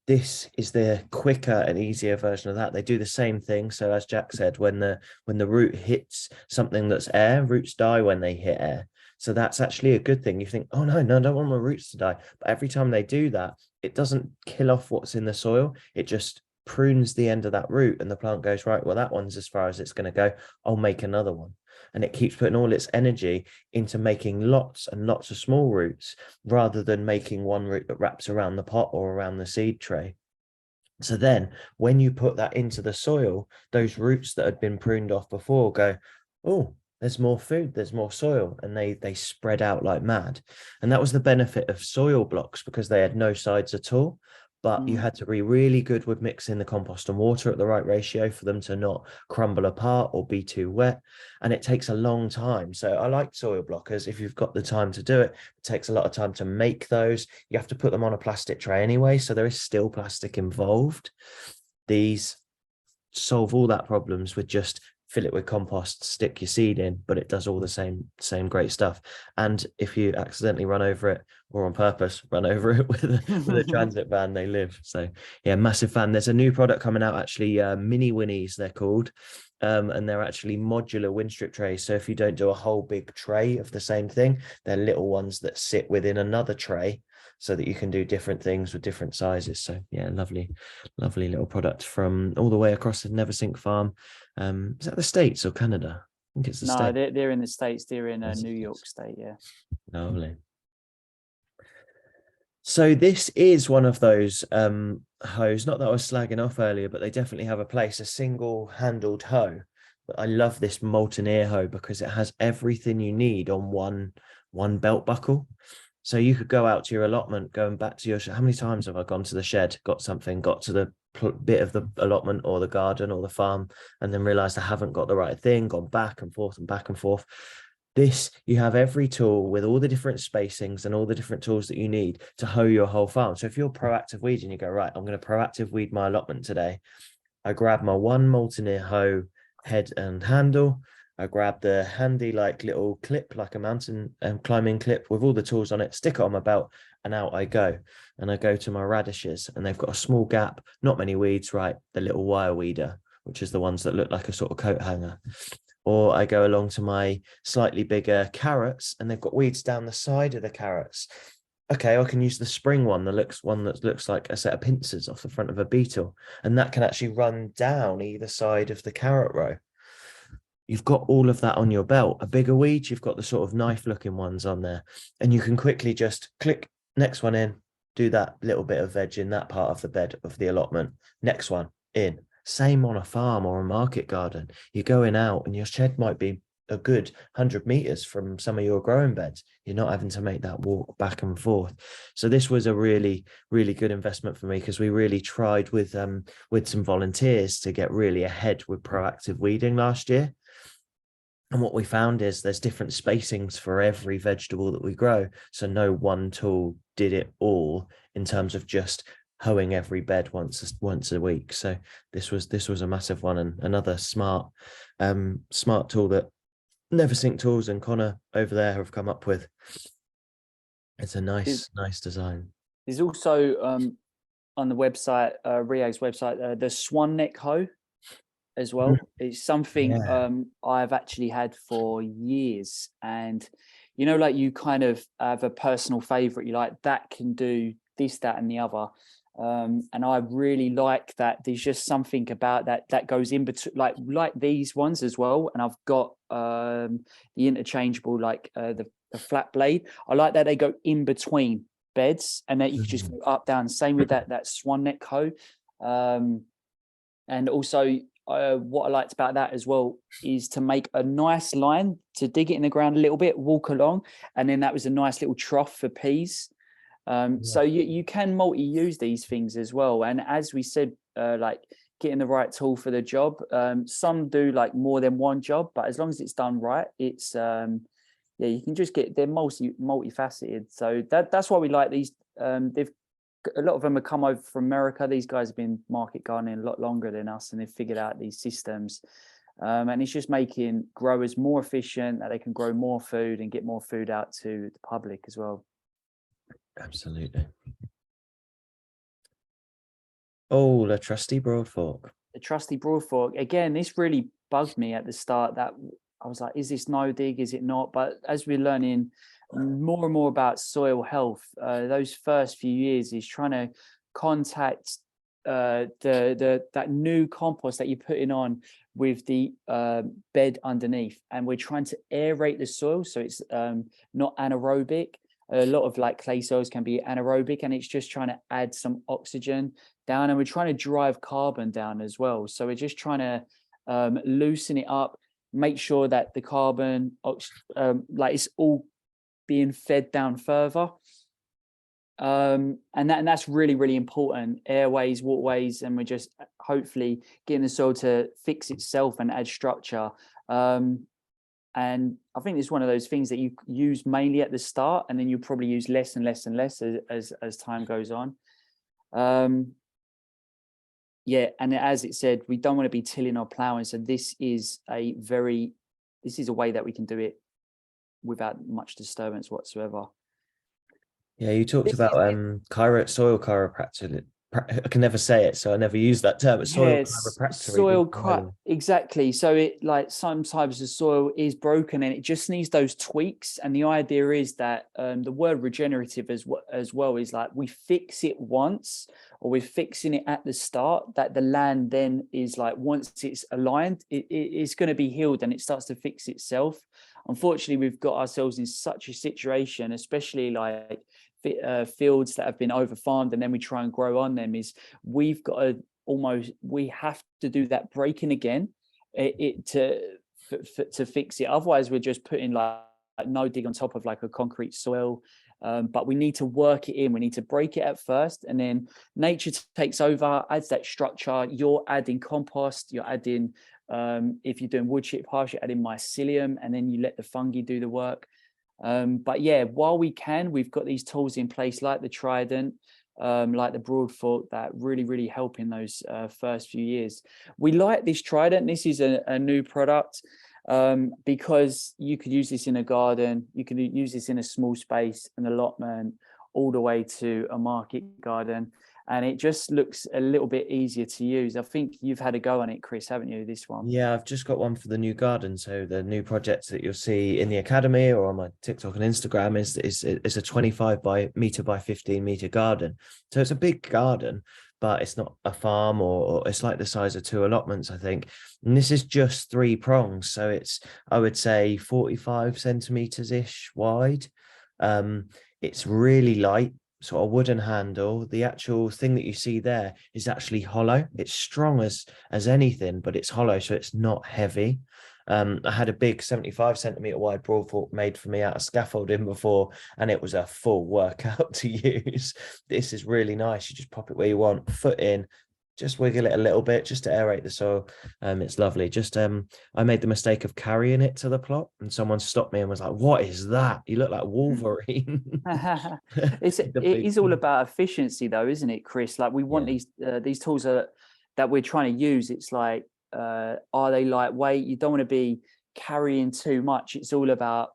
This is the quicker and easier version of that. They do the same thing. So as Jack said, when the root hits something that's air, roots die when they hit air. So that's actually a good thing. You think, oh no, I don't want my roots to die. But every time they do that, it doesn't kill off what's in the soil. It just prunes the end of that root, and the plant goes, right, well, that one's as far as it's going to go. I'll make another one. And it keeps putting all its energy into making lots and lots of small roots rather than making one root that wraps around the pot or around the seed tray. So then when you put that into the soil, those roots that had been pruned off before go, oh, there's more food, there's more soil, and they spread out like mad. And that was the benefit of soil blocks, because they had no sides at all. But you had to be really good with mixing the compost and water at the right ratio for them to not crumble apart or be too wet. And it takes a long time. So I like soil blockers if you've got the time to do it. It takes a lot of time to make those. You have to put them on a plastic tray anyway, so there is still plastic involved. These solve all that problems with just fill it with compost, stick your seed in, but it does all the same great stuff. And if you accidentally run over it, or on purpose run over it with a transit van, they live. So yeah, massive fan. There's a new product coming out, actually, Mini Winnies they're called, and they're actually modular Winstrit trays. So if you don't do a whole big tray of the same thing, they're little ones that sit within another tray, so that you can do different things with different sizes. So yeah, lovely little product from all the way across the Neversink farm. Is that the States or Canada? I think it's the States. No, they're in the States. They're in New York State. Yeah. Lovely. So this is one of those hoes, not that I was slagging off earlier, but they definitely have a place, a single handled hoe. But I love this molten ear hoe because it has everything you need on one belt buckle. So you could go out to your allotment, going back to your how many times have I gone to the shed, got something, got to the bit of the allotment or the garden or the farm, and then realized I haven't got the right thing, gone back and forth and back and forth. This, you have every tool with all the different spacings and all the different tools that you need to hoe your whole farm. So if you're proactive weeding, you go, right, I'm going to proactive weed my allotment today. I grab my one molten ear hoe head and handle. I grab the handy like little clip, like a mountain climbing clip with all the tools on it, stick it on my belt, and out I go. And I go to my radishes, and they've got a small gap, not many weeds, right? The little wire weeder, which is the ones that look like a sort of coat hanger. Or I go along to my slightly bigger carrots, and they've got weeds down the side of the carrots. Okay, I can use the spring one that looks like a set of pincers off the front of a beetle, and that can actually run down either side of the carrot row. You've got all of that on your belt. A bigger weed, you've got the sort of knife looking ones on there, and you can quickly just click next one in, do that little bit of veg in that part of the bed of the allotment, next one in. Same on a farm or a market garden. You're going out and your shed might be a good 100 meters from some of your growing beds. You're not having to make that walk back and forth. So this was a really, really good investment for me, because we really tried with some volunteers to get really ahead with proactive weeding last year. And what we found is there's different spacings for every vegetable that we grow. So no one tool did it all in terms of just hoeing every bed once a week. So this was a massive one, and another smart tool that Neversink Tools and Connor over there have come up with. It's a nice design. There's also on the website, RIAG's website, the Swan Neck hoe as well. It's something I've actually had for years, and you know, like you kind of have a personal favorite. You like that can do this, that, and the other. And I really like that. There's just something about that goes in between, like these ones as well. And I've got the interchangeable, like the flat blade. I like that they go in between beds, and that you can just go up, down. Same with that Swan Neck hoe. And also what I liked about that as well is to make a nice line to dig it in the ground a little bit, walk along, and then that was a nice little trough for peas. So you can multi-use these things as well. And as we said, like getting the right tool for the job. Some do like more than one job, but as long as it's done right, it's you can just they're multifaceted. So that's why we like these. A lot of them have come over from America. These guys have been market gardening a lot longer than us, and they've figured out these systems. And it's just making growers more efficient, that they can grow more food and get more food out to the public as well. Absolutely. Oh, the trusty broadfork. The trusty broadfork. Again, this really bugged me at the start. That I was like, is this no dig? Is it not? But as we're learning more and more about soil health, those first few years is trying to contact that new compost that you're putting on with the bed underneath, and we're trying to aerate the soil so it's not anaerobic. A lot of like clay soils can be anaerobic, and it's just trying to add some oxygen down, and we're trying to drive carbon down as well. So we're just trying to loosen it up, make sure that the carbon like it's all being fed down further. And that's really, really important. Airways, waterways, and we're just hopefully getting the soil to fix itself and add structure. And I think it's one of those things that you use mainly at the start, and then you probably use less and less and less as time goes on. Yeah, and as it said, we don't want to be tilling or ploughing. So this is a way that we can do it without much disturbance whatsoever. Yeah, you talked about soil chiropractor. I can never say it, so I never use that term. But chiropractor. Exactly. So it like sometimes the soil is broken and it just needs those tweaks. And the idea is that the word regenerative as well is like we fix it once, or we're fixing it at the start, that the land then is like, once it's aligned, it's going to be healed and it starts to fix itself. Unfortunately, we've got ourselves in such a situation, especially like fields that have been over farmed, and then we try and grow on them, is we have to do that breaking again, to fix it. Otherwise, we're just putting like no dig on top of like a concrete soil. But we need to work it in. We need to break it at first, and then nature takes over, adds that structure. You're adding compost, you're adding, if you're doing wood chip hash, you're adding mycelium, and then you let the fungi do the work. But yeah, while we can, we've got these tools in place like the Trident, like the Broadfork, that really help in those first few years. We like this Trident. This is a new product. Because you could use this in a garden, you can use this in a small space, an allotment, all the way to a market garden, and it just looks a little bit easier to use. I think you've had a go on it, Chris, haven't you, this one? Yeah, I've just got one for the new garden. So the new projects that you'll see in the academy or on my TikTok and Instagram is a 25 meter by 15 meter garden. So it's a big garden, but it's not a farm, or it's like the size of 2 allotments, I think. And this is just 3 prongs. So it's, I would say, 45 centimeters ish wide. It's really light, sort of wooden handle. The actual thing that you see there is actually hollow. It's strong as anything, but it's hollow, so it's not heavy. I had a big 75 centimeter wide Broadfork made for me out of scaffolding before, and it was a full workout to use. This is really nice. You just pop it where you want, foot in, just wiggle it a little bit just to aerate the soil. It's lovely. Just I made the mistake of carrying it to the plot, and someone stopped me and was like, "What is that? You look like Wolverine." It is all about efficiency though, isn't it, Chris? Like we want these tools that we're trying to use. It's like, are they lightweight? You don't want to be carrying too much. It's all about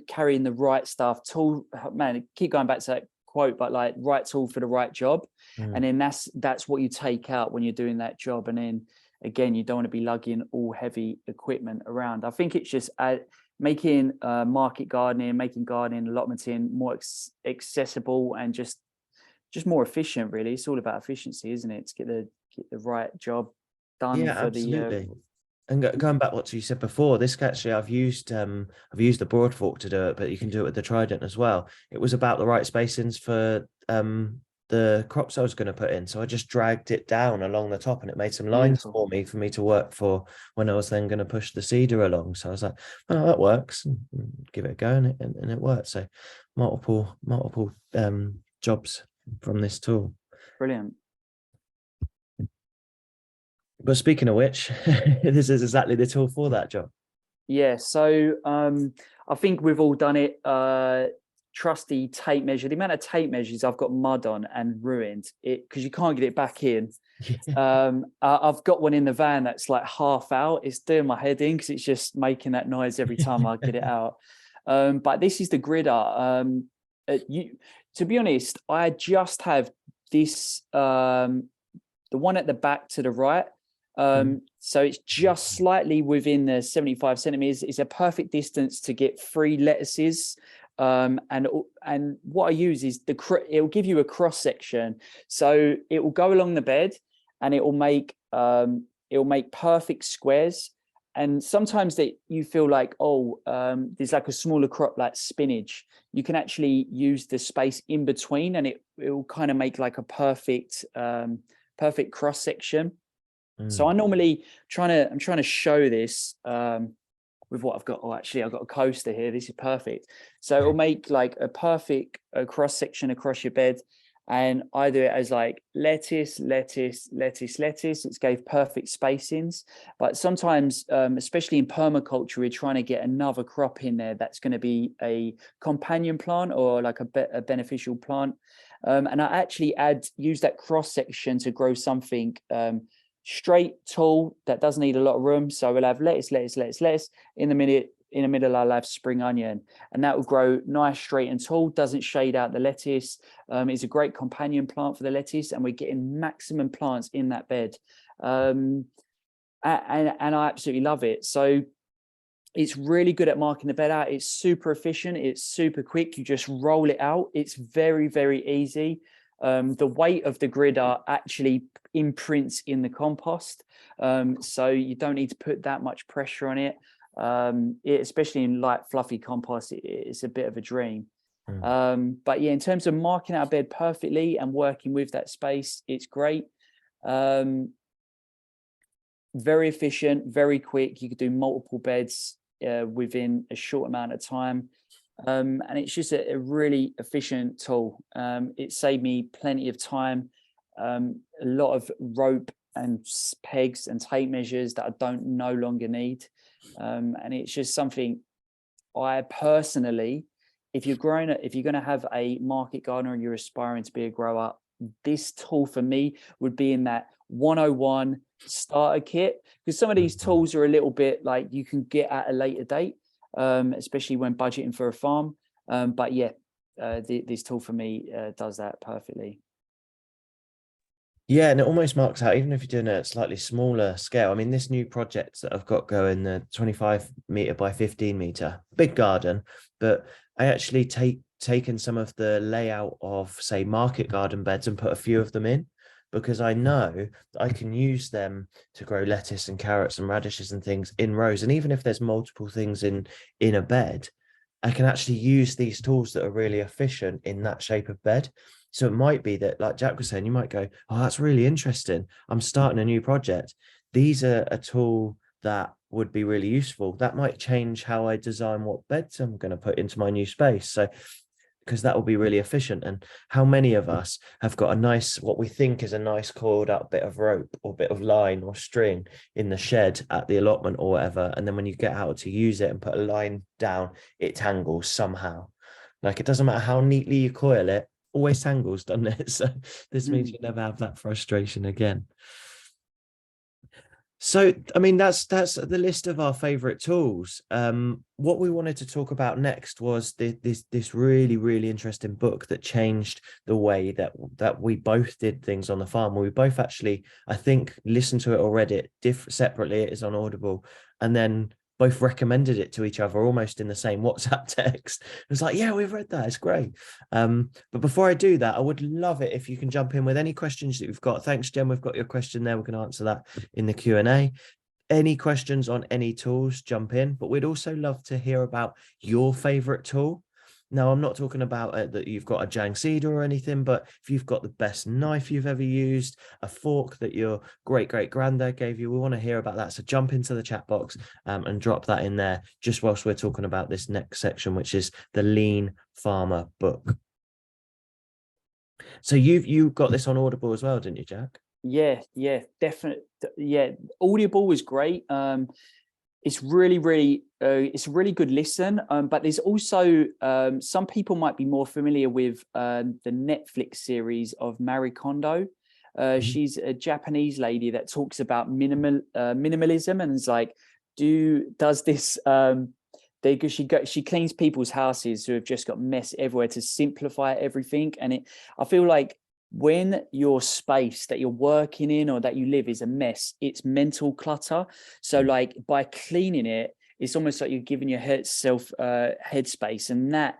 carrying the right stuff. Tool, man, keep going back to that quote, but like right tool for the right job. And then that's what you take out when you're doing that job. And then again, you don't want to be lugging all heavy equipment around. I think it's just making market gardening, making gardening, allotmenting more accessible and just more efficient, really. It's all about efficiency, isn't it? To get the right job done. Yeah, for absolutely. the And going back what you said before, this actually I've used the Broadfork to do it, but you can do it with the Trident as well. It was about the right spacings for the crops I was going to put in, so I just dragged it down along the top, and it made some lines for me to work for when I was then going to push the cedar along. So I was like, "Oh, that works." And give it a go, and it worked. So multiple jobs from this tool. Brilliant. But speaking of which, this is exactly the tool for that job. Yeah, so I think we've all done it. Trusty tape measure. The amount of tape measures I've got mud on and ruined it because you can't get it back in. I've got one in the van that's like half out. It's doing my head in because it's just making that noise every time I get it out. But this is the Gridder. To be honest, I just have this, the one at the back to the right. So it's just slightly within the 75 centimeters. It's a perfect distance to get 3 lettuces. And what I use is it'll give you a cross section, so it will go along the bed and it will make perfect squares. And sometimes that you feel like, there's like a smaller crop like spinach, you can actually use the space in between and it will kind of make like a perfect cross section. So I normally I'm trying to show this with what I've got. Actually, I've got a coaster here. This is perfect. So it'll make like a perfect cross section across your bed. And I do it as like lettuce. It's gave perfect spacings. But sometimes, especially in permaculture, we're trying to get another crop in there that's going to be a companion plant or like a beneficial plant. And I actually use that cross section to grow something straight, tall, that doesn't need a lot of room. So we'll have lettuce. In the middle, I'll have spring onion, and that will grow nice, straight and tall, doesn't shade out the lettuce. It's a great companion plant for the lettuce, and we're getting maximum plants in that bed. And I absolutely love it. So it's really good at marking the bed out. It's super efficient. It's super quick. You just roll it out. It's very, very easy. The weight of the Gridder actually imprints in the compost, so you don't need to put that much pressure on it. Especially in light, fluffy compost, it's a bit of a dream. But yeah, in terms of marking our bed perfectly and working with that space, it's great. very efficient, very quick. You could do multiple beds within a short amount of time. And it's just a really efficient tool. It saved me plenty of time, a lot of rope and pegs and tape measures that I don't no longer need. And it's just something I personally, if you're going to have a market garden and you're aspiring to be a grower, this tool for me would be in that 101 starter kit, because some of these tools are a little bit like you can get at a later date, especially when budgeting for a farm. But yeah, this tool for me does that perfectly. Yeah, and it almost marks out, even if you're doing a slightly smaller scale. I mean, this new project that I've got going, the 25 meter by 15 meter, big garden, but I actually taken some of the layout of, say, market garden beds and put a few of them in, because I know that I can use them to grow lettuce and carrots and radishes and things in rows. And even if there's multiple things in a bed, I can actually use these tools that are really efficient in that shape of bed. So it might be that, like Jack was saying, you might go, oh, that's really interesting. I'm starting a new project. These are a tool that would be really useful. That might change how I design what beds I'm going to put into my new space. So, because that will be really efficient. And how many of us have got a nice, what we think is a nice coiled up bit of rope or bit of line or string in the shed at the allotment or whatever. And then when you get out to use it and put a line down, it tangles somehow. Like, it doesn't matter how neatly you coil it, always tangles, doesn't it? So this means you never have that frustration again. So, I mean, that's the list of our favorite tools. What we wanted to talk about next was this really, really interesting book that changed the way that we both did things on the farm. We both actually, I think, listened to it or read it separately. It is on Audible, and then both recommended it to each other almost in the same WhatsApp text. It was like, yeah, we've read that. It's great. But before I do that, I would love it if you can jump in with any questions that you've got. Thanks, Jen. We've got your question there. We can answer that in the Q&A. Any questions on any tools, jump in. But we'd also love to hear about your favorite tool. Now, I'm not talking about that you've got a Jang Cedar or anything, but if you've got the best knife you've ever used, a fork that your great-great-granddad gave you, we want to hear about that. So jump into the chat box and drop that in there just whilst we're talking about this next section, which is the Lean Farmer book. So you got this on Audible as well, didn't you, Jack? Yeah, definitely. Yeah, Audible was great. It's really it's a really good listen, but there's also some people might be more familiar with the Netflix series of Marie Kondo. She's a Japanese lady that talks about minimalism, and is like, does this she cleans people's houses who have just got mess everywhere to simplify everything. And I feel like when your space that you're working in or that you live is a mess, it's mental clutter. So like by cleaning it, it's almost like you're giving your headspace, and that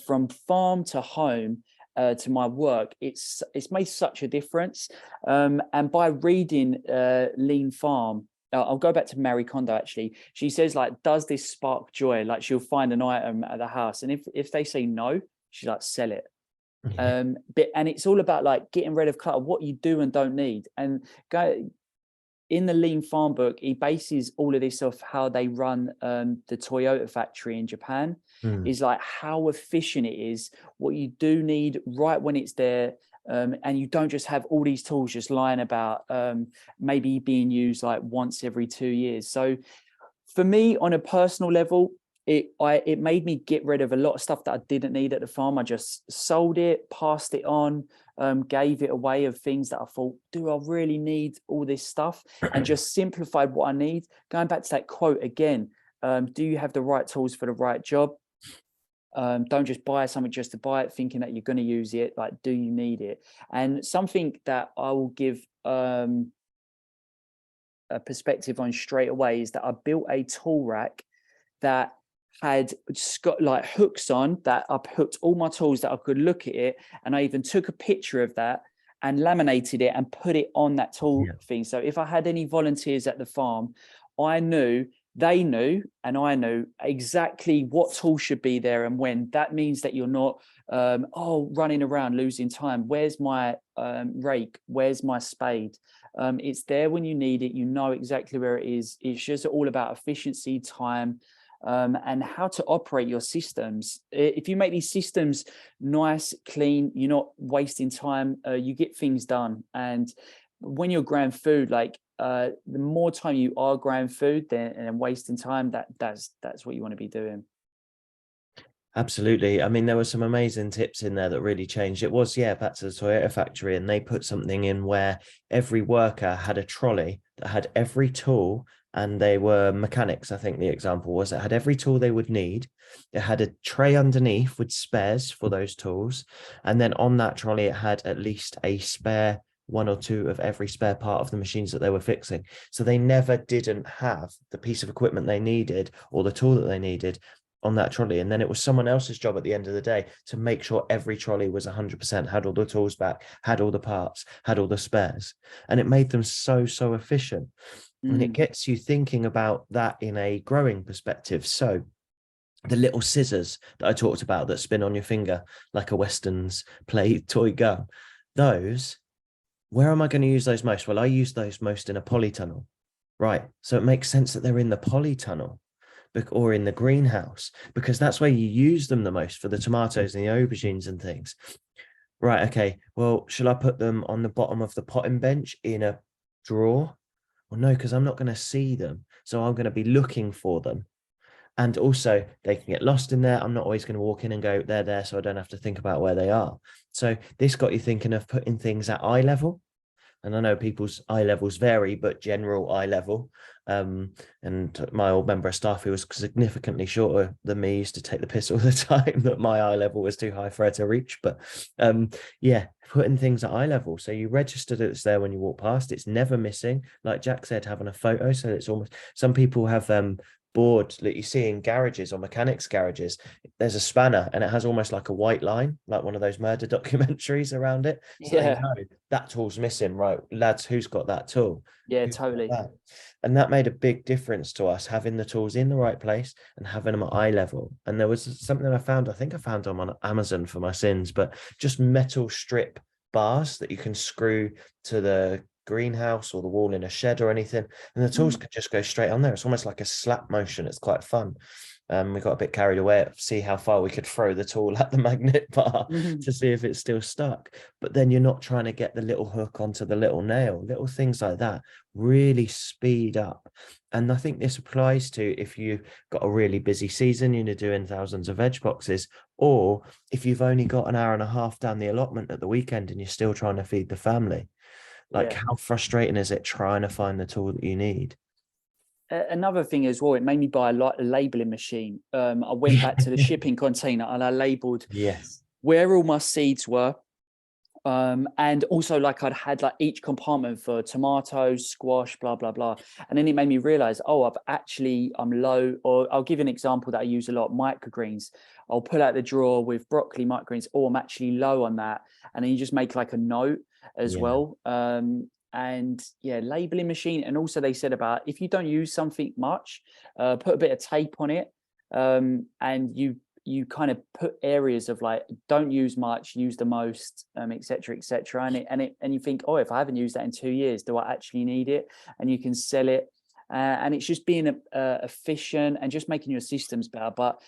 from farm to home to my work, it's made such a difference. And by reading Lean Farm, I'll go back to Marie Kondo. Actually, she says, like, does this spark joy? Like, she'll find an item at the house, and if they say no, she's like, sell it. And it's all about like getting rid of clutter, what you do and don't need. And in the Lean Farm book, he bases all of this off how they run the Toyota factory in Japan. Is like how efficient it is, what you do need right when it's there. And you don't just have all these tools just lying about, maybe being used like once every 2 years. So for me, on a personal level, it made me get rid of a lot of stuff that I didn't need at the farm. I just sold it, passed it on, gave it away of things that I thought, do I really need all this stuff? And just simplified what I need. Going back to that quote again, do you have the right tools for the right job? Don't just buy something just to buy it, thinking that you're going to use it. Like, do you need it? And something that I will give a perspective on straight away is that I built a tool rack that had got like hooks on, that I hooked all my tools that I could look at it, and I even took a picture of that and laminated it and put it on that tool thing. So if I had any volunteers at the farm, I knew they knew and I knew exactly what tool should be there and when. That means that you're not running around losing time. Where's my rake? Where's my spade? It's there when you need it. You know exactly where it is. It's just all about efficiency, time, and how to operate your systems. If you make these systems nice, clean, you're not wasting time, you get things done. And when you're growing food, like the more time you are growing food and wasting time, that's what you want to be doing. Absolutely. I mean, there were some amazing tips in there that really changed. It was, yeah, back to the Toyota factory, and they put something in where every worker had a trolley that had every tool, and they were mechanics. I think the example was it had every tool they would need. It had a tray underneath with spares for those tools. And then on that trolley, it had at least a spare, one or two of every spare part of the machines that they were fixing. So they never didn't have the piece of equipment they needed or the tool that they needed on that trolley. And then it was someone else's job at the end of the day to make sure every trolley was 100%, had all the tools back, had all the parts, had all the spares. And it made them so efficient. And it gets you thinking about that in a growing perspective. So the little scissors that I talked about that spin on your finger like a Weston's play toy gun, those, where am I going to use those most? Well, I use those most in a polytunnel, right? So it makes sense that they're in the polytunnel or in the greenhouse, because that's where you use them the most, for the tomatoes and the aubergines and things. Right, okay, well, shall I put them on the bottom of the potting bench in a drawer? Well, no, because I'm not going to see them. So I'm going to be looking for them. And also they can get lost in there. I'm not always going to walk in and go, they're there, so I don't have to think about where they are. So this got you thinking of putting things at eye level. And I know people's eye levels vary, but general eye level. And my old member of staff, who was significantly shorter than me, used to take the piss all the time that my eye level was too high for her to reach. But yeah, putting things at eye level. So you register that it's there when you walk past. It's never missing. Like Jack said, having a photo. So it's almost, some people have board that you see in garages or mechanics garages, there's a spanner and it has almost like a white line, like one of those murder documentaries around it. So they know that tool's missing, right, lads, who's got that tool? Yeah, totally. And that made a big difference to us, having the tools in the right place and having them at eye level. And there was something I found them on Amazon for my sins, but just metal strip bars that you can screw to the greenhouse or the wall in a shed or anything, and the tools could just go straight on there. It's almost like a slap motion. It's quite fun. We got a bit carried away at see how far we could throw the tool at the magnet bar to see if it's still stuck. But then you're not trying to get the little hook onto the little nail. Little things like that really speed up. And I think this applies to if you've got a really busy season and you're doing thousands of veg boxes, or if you've only got an hour and a half down the allotment at the weekend and you're still trying to feed the family. Like, how frustrating is it trying to find the tool that you need? Another thing as well, it made me buy a labeling machine. I went back to the shipping container and I labeled where all my seeds were. And also, like, I'd had like each compartment for tomatoes, squash, blah, blah, blah. And then it made me realize, oh, I'm low. Or I'll give an example that I use a lot, microgreens. I'll pull out the drawer with broccoli microgreens, or I'm actually low on that. And then you just make like a note as well. And yeah, labeling machine. And also they said about if you don't use something much, put a bit of tape on it, and you kind of put areas of like, don't use much, use the most, et cetera, et cetera. And you think, oh, if I haven't used that in 2 years, do I actually need it? And you can sell it. And it's just being efficient and just making your systems better. But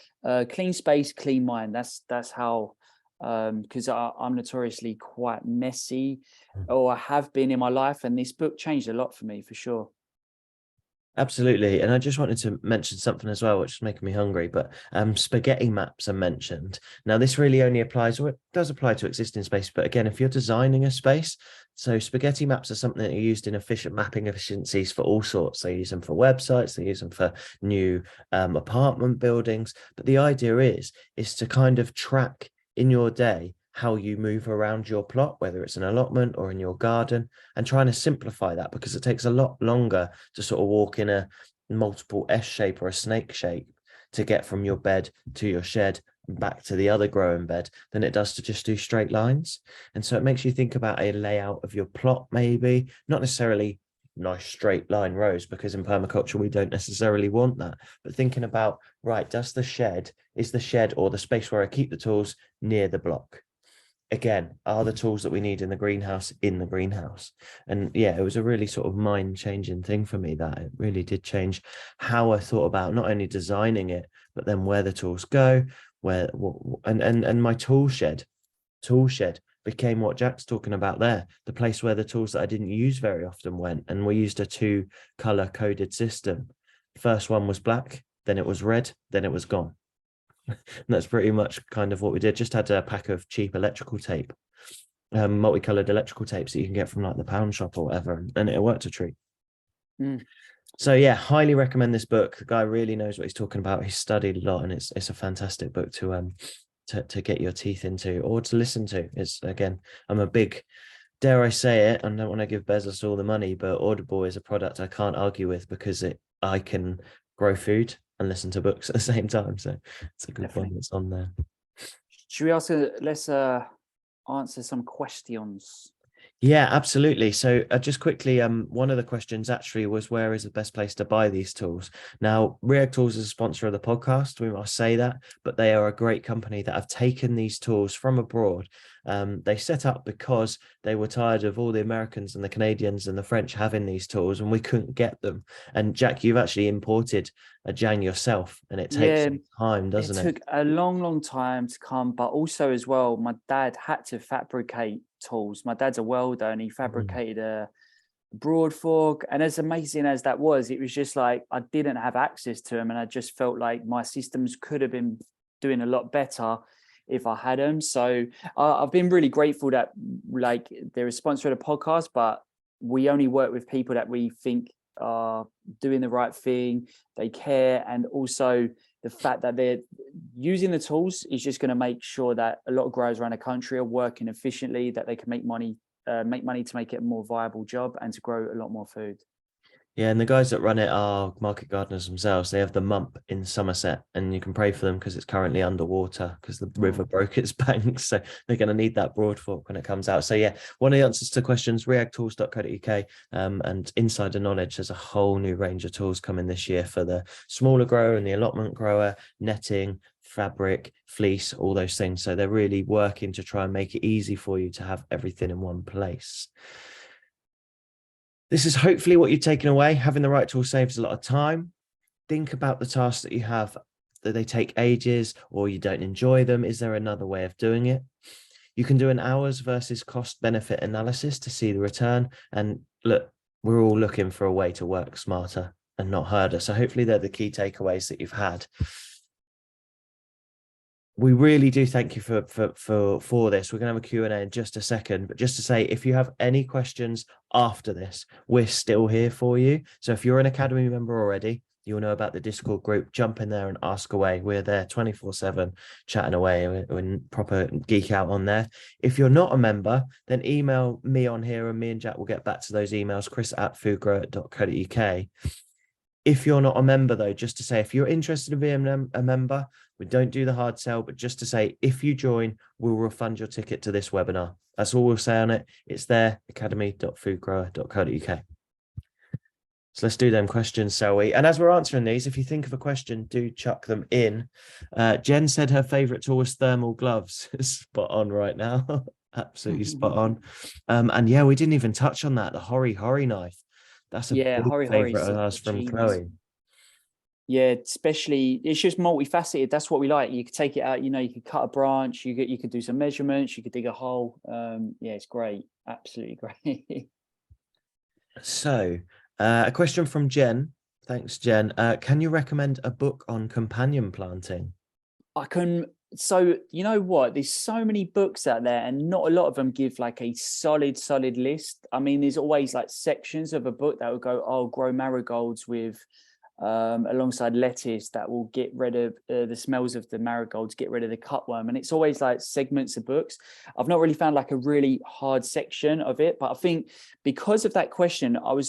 clean space, clean mind. That's how, because I'm notoriously quite messy, or I have been in my life. And this book changed a lot for me, for sure. Absolutely. And I just wanted to mention something as well, which is making me hungry, but spaghetti maps are mentioned. Now, this really only applies, or it does apply to existing space, but again, if you're designing a space, so spaghetti maps are something that are used in efficient mapping efficiencies for all sorts. They use them for websites, they use them for new apartment buildings. But the idea is to kind of track in your day how you move around your plot, whether it's an allotment or in your garden, and trying to simplify that, because it takes a lot longer to sort of walk in a multiple S shape or a snake shape to get from your bed to your shed and back to the other growing bed than it does to just do straight lines. And so it makes you think about a layout of your plot, maybe not necessarily nice straight line rows, because in permaculture we don't necessarily want that. But thinking about, right, is the shed or the space where I keep the tools near the block? Again, are the tools that we need in the greenhouse in the greenhouse? And yeah, it was a really sort of mind-changing thing for me, that it really did change how I thought about not only designing it, but then where the tools go, and my tool shed became what Jack's talking about there, the place where the tools that I didn't use very often went. And we used a 2-color coded system. First one was black, then it was red, then it was gone. And that's pretty much kind of what we did. Just had a pack of cheap electrical tape, multicolored electrical tapes that you can get from like the pound shop or whatever, and it worked a treat. So yeah, highly recommend this book. The guy really knows what he's talking about. He's studied a lot, and it's a fantastic book to get your teeth into or to listen to. It's, again, I'm a big, dare I say it, I don't want to give Bezos all the money, but Audible is a product I can't argue with, because I can grow food and listen to books at the same time. So it's a good one that's on there. Should we let's answer some questions? Yeah, absolutely. So just quickly, one of the questions actually was, where is the best place to buy these tools? Now, Reag Tools is a sponsor of the podcast, we must say that, but they are a great company that have taken these tools from abroad. They set up because they were tired of all the Americans and the Canadians and the French having these tools, and we couldn't get them. And Jack, you've actually imported a Jang yourself, and it takes some time, doesn't it? It took a long time to come, but also as well, my dad had to fabricate tools. My dad's a welder, and he fabricated a broad fork. And as amazing as that was, it was just like I didn't have access to them, and I just felt like my systems could have been doing a lot better if I had them. So I've been really grateful that like they're a sponsor of the podcast, but we only work with people that we think are doing the right thing, they care, and also the fact that they're using the tools is just going to make sure that a lot of growers around the country are working efficiently, that they can make money to make it a more viable job and to grow a lot more food. Yeah, and the guys that run it are market gardeners themselves. They have the Mump in Somerset, and you can pray for them because it's currently underwater because the river broke its banks. So they're going to need that broad fork when it comes out. So yeah, one of the answers to questions, reagtools.co.uk, and Insider Knowledge. There's a whole new range of tools coming this year for the smaller grower and the allotment grower, netting, fabric, fleece, all those things. So they're really working to try and make it easy for you to have everything in one place. This is hopefully what you've taken away. Having the right tool saves a lot of time. Think about the tasks that you have, that they take ages or you don't enjoy them. Is there another way of doing it? You can do an hours versus cost benefit analysis to see the return. And look, we're all looking for a way to work smarter and not harder. So hopefully they're the key takeaways that you've had. We really do thank you for this. We're going to have a Q&A in just a second, but just to say, if you have any questions after this, we're still here for you. So if you're an Academy member already, you'll know about the Discord group. Jump in there and ask away. We're there 24/7 chatting away. We're proper geek out on there. If you're not a member, then email me on here and me and Jack will get back to those emails, chris@foodgrower.co.uk. If you're not a member, though, just to say, if you're interested in being a member, we don't do the hard sell, but just to say, if you join, we'll refund your ticket to this webinar. That's all we'll say on it. It's there, academy.foodgrower.co.uk. So let's do them questions, shall we? And as we're answering these, if you think of a question, do chuck them in. Jen said her favorite tool was thermal gloves. Spot on right now. Absolutely spot on. And yeah, we didn't even touch on that, the Hori knife. That's a big favorite of ours from Chloe. Yeah, especially it's just multifaceted. That's what we like. You could take it out, you could cut a branch, you could do some measurements, you could dig a hole. Yeah, it's great. Absolutely great. So a question from Jen. Thanks, Jen. Can you recommend a book on companion planting? I can. So you know what? There's so many books out there, and not a lot of them give like a solid list. I mean, there's always like sections of a book that will go, "Oh, grow marigolds with." Alongside lettuce that will get rid of the smells of the marigolds, get rid of the cutworm, and it's always like segments of books. I've not really found like a really hard section of it, but I think because of that question, I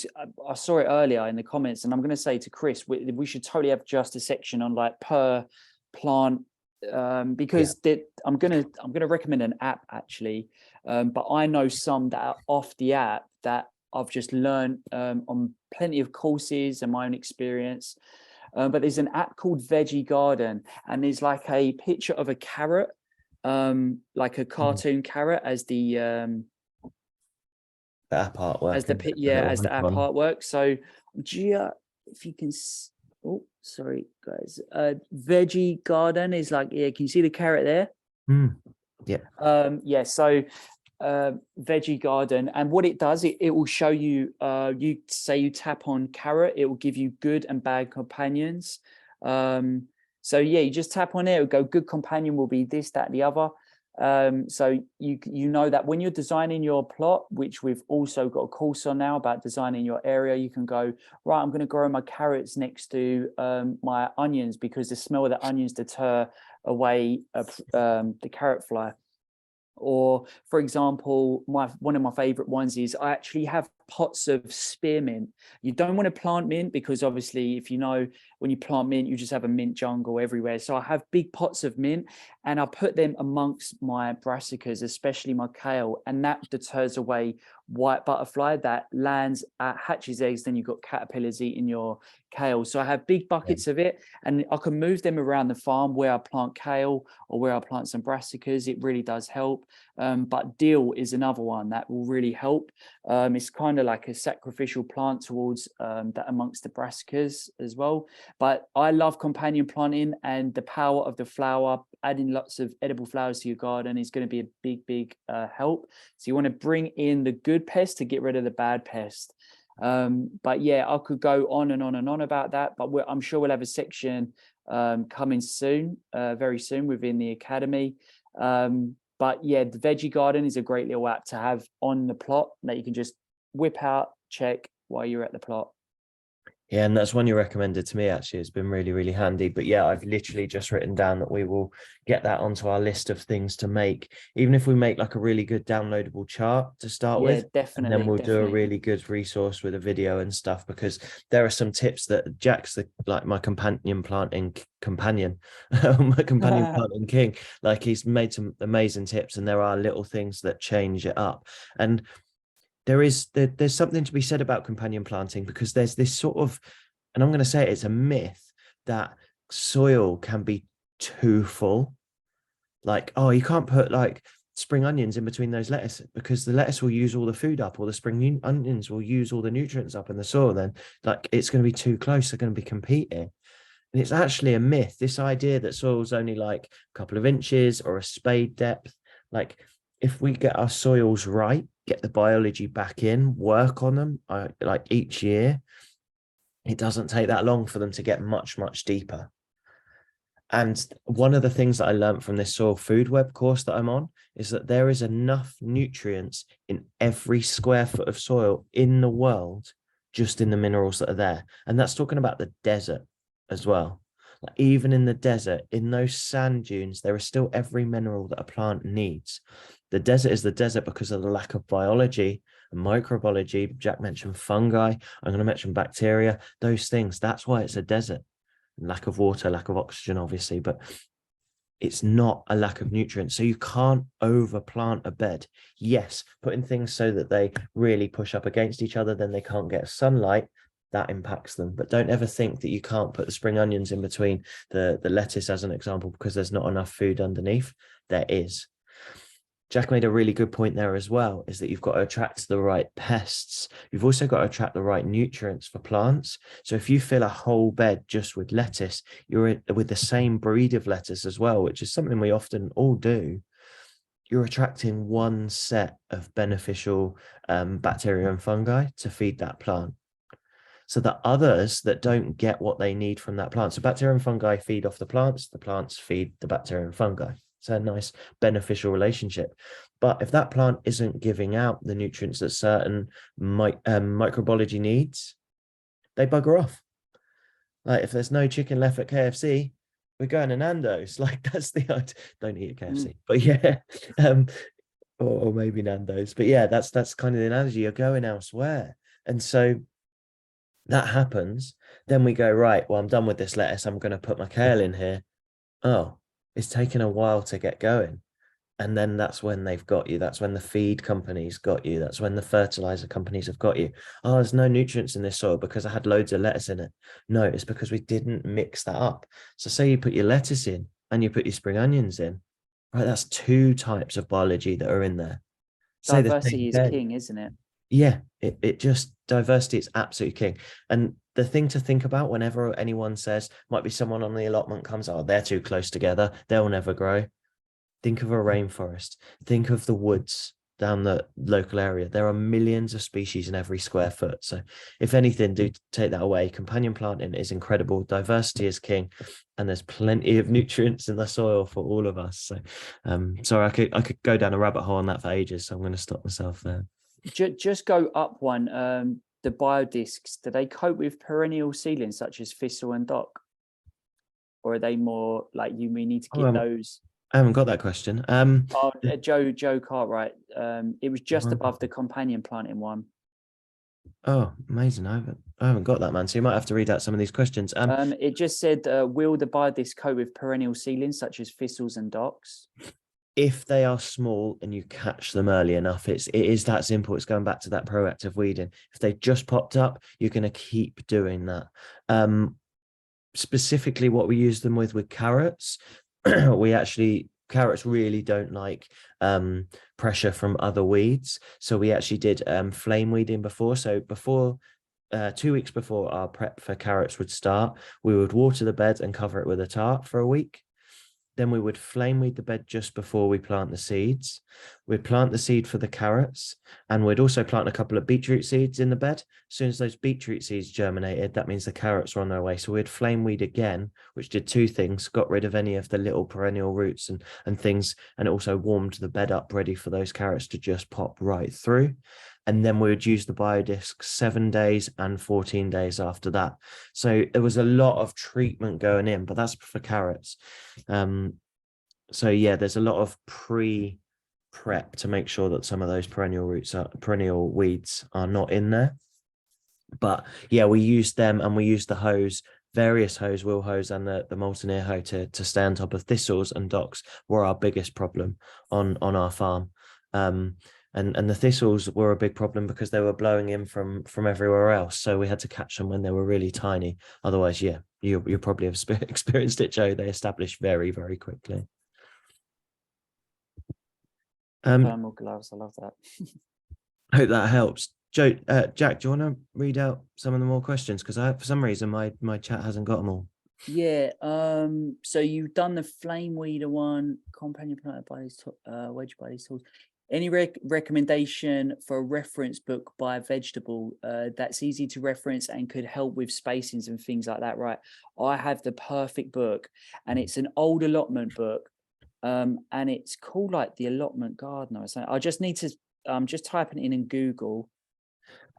saw it earlier in the comments, and I'm going to say to Chris, we should totally have just a section on like per plant, because I'm gonna recommend an app actually, but I know some that are off the app that I've just learned on plenty of courses and my own experience. But there's an app called Veggie Garden, and there's like a picture of a carrot, like a cartoon carrot as the app artwork, as the app artwork. So Gia, if you can, oh sorry guys, Veggie Garden is like, yeah, can you see the carrot there? Yeah. So Veggie Garden, and what it does, it will show you, you say you tap on carrot, it will give you good and bad companions. So yeah, you just tap on it, it'll go good companion will be this, that, the other. So you know that when you're designing your plot, which we've also got a course on now about designing your area, you can go, right, I'm going to grow my carrots next to my onions, because the smell of the onions deter away the carrot fly. Or, for example, one of my favorite ones is I actually have pots of spearmint. You don't want to plant mint, because obviously, if you know, when you plant mint, you just have a mint jungle everywhere. So I have big pots of mint, and I put them amongst my brassicas, especially my kale, and that deters away white butterfly that lands, hatches eggs, then you've got caterpillars eating your kale. So I have big buckets of it, and I can move them around the farm where I plant kale or where I plant some brassicas. It really does help. But dill is another one that will really help. It's kind of like a sacrificial plant towards that amongst the brassicas as well. But I love companion planting, and the power of the flower, adding lots of edible flowers to your garden is going to be a big help. So you want to bring in the good pest to get rid of the bad pest. But yeah, I could go on and on and on about that, but I'm sure we'll have a section coming soon, very soon within the academy. But yeah, the Veggie Garden is a great little app to have on the plot that you can just whip out, check while you're at the plot. Yeah, and that's one you recommended to me, actually. It's been really, really handy. But yeah, I've literally just written down that we will get that onto our list of things to make, even if we make like a really good downloadable chart to start with. Definitely. And then we'll do a really good resource with a video and stuff, because there are some tips that Jack's my companion planting king. Like, he's made some amazing tips, and there are little things that change it up. And there's something to be said about companion planting, because there's this sort of, and I'm going to say it's a myth, that soil can be too full. Like, oh, you can't put like spring onions in between those lettuce, because the lettuce will use all the food up, or the spring onions will use all the nutrients up in the soil. Then like, it's going to be too close. They're going to be competing. And it's actually a myth, this idea that soil's only like a couple of inches or a spade depth. Like, if we get our soils right, get the biology back in, work on them like each year, it doesn't take that long for them to get much, much deeper. And one of the things that I learned from this soil food web course that I'm on is that there is enough nutrients in every square foot of soil in the world, just in the minerals that are there. And that's talking about the desert as well. Like, even in the desert, in those sand dunes, there is still every mineral that a plant needs. The desert is the desert because of the lack of biology and microbiology. Jack mentioned fungi. I'm going to mention bacteria, those things. That's why it's a desert. Lack of water, lack of oxygen, obviously, but it's not a lack of nutrients. So you can't overplant a bed. Yes, putting things so that they really push up against each other, then they can't get sunlight. That impacts them. But don't ever think that you can't put the spring onions in between the lettuce, as an example, because there's not enough food underneath. There is. Jack made a really good point there as well, is that you've got to attract the right pests. You've also got to attract the right nutrients for plants. So if you fill a whole bed just with lettuce, you're with the same breed of lettuce as well, which is something we often all do. You're attracting one set of beneficial bacteria and fungi to feed that plant. So the others that don't get what they need from that plant. So bacteria and fungi feed off the plants feed the bacteria and fungi. It's a nice beneficial relationship. But if that plant isn't giving out the nutrients that certain microbiology needs, they bugger off. Like, if there's no chicken left at KFC, we're going to Nando's. Like, that's the idea. Don't eat at KFC, but yeah, or maybe Nando's. But yeah, that's kind of the analogy. You're going elsewhere, and so that happens. Then we go, right, well, I'm done with this lettuce. I'm going to put my kale in here. Oh, it's taken a while to get going. And then that's when they've got you. That's when the feed companies got you. That's when the fertilizer companies have got you. Oh, there's no nutrients in this soil because I had loads of lettuce in it. No, it's because we didn't mix that up. So say you put your lettuce in and you put your spring onions in, right? That's two types of biology that are in there. Say the Diversity same is thing. king, isn't it? Yeah, it just diversity is absolutely king. And the thing to think about whenever anyone says, might be someone on the allotment comes, oh, they're too close together, they'll never grow. Think of a rainforest. Think of the woods down the local area. There are millions of species in every square foot. So if anything, do take that away. Companion planting is incredible. Diversity is king. And there's plenty of nutrients in the soil for all of us. So sorry, I could go down a rabbit hole on that for ages. So I'm going to stop myself there. Just go up one. The biodiscs, do they cope with perennial seedlings such as thistle and dock? Or are they more like we need to get those? I haven't got that question. Oh, Joe Cartwright. It was just above the companion planting one. Oh, amazing! I haven't got that, man. So you might have to read out some of these questions. It just said, will the biodisc cope with perennial seedlings such as thistles and docks? If they are small and you catch them early enough, it is that simple. It's going back to that proactive weeding. If they just popped up, you're going to keep doing that. Specifically, what we use them with carrots, carrots really don't like pressure from other weeds. So we actually did flame weeding before. So before 2 weeks before our prep for carrots would start, we would water the bed and cover it with a tarp for a week. Then we would flame weed the bed just before we plant the seeds. We'd plant the seed for the carrots, and we'd also plant a couple of beetroot seeds in the bed. As soon as those beetroot seeds germinated, that means the carrots were on their way. So we'd flame weed again, which did two things: got rid of any of the little perennial roots and things, and it also warmed the bed up ready for those carrots to just pop right through. And then we would use the biodisc 7 days and 14 days after that. So there was a lot of treatment going in, but that's for carrots. So yeah, there's a lot of prep to make sure that some of those perennial weeds are not in there. But yeah, we used them, and we used the hose, various hose, wheel hose, and the Molten-Ear hoe to stay on top of thistles and docks were our biggest problem on our farm. And the thistles were a big problem because they were blowing in from everywhere else. So we had to catch them when they were really tiny. Otherwise, yeah, you probably have experienced it, Joe. They establish very, very quickly. Thermal gloves, I love that. I hope that helps. Joe, Jack, do you want to read out some of the more questions? Because for some reason my chat hasn't got them all. Yeah. So you've done the flame weeder one, companion planted by these wedge by these tools. Any recommendation for a reference book by a vegetable that's easy to reference and could help with spacings and things like that? Right. I have the perfect book, and it's an old allotment book, and it's called like the Allotment Gardener or something. I just need to just typing it in Google.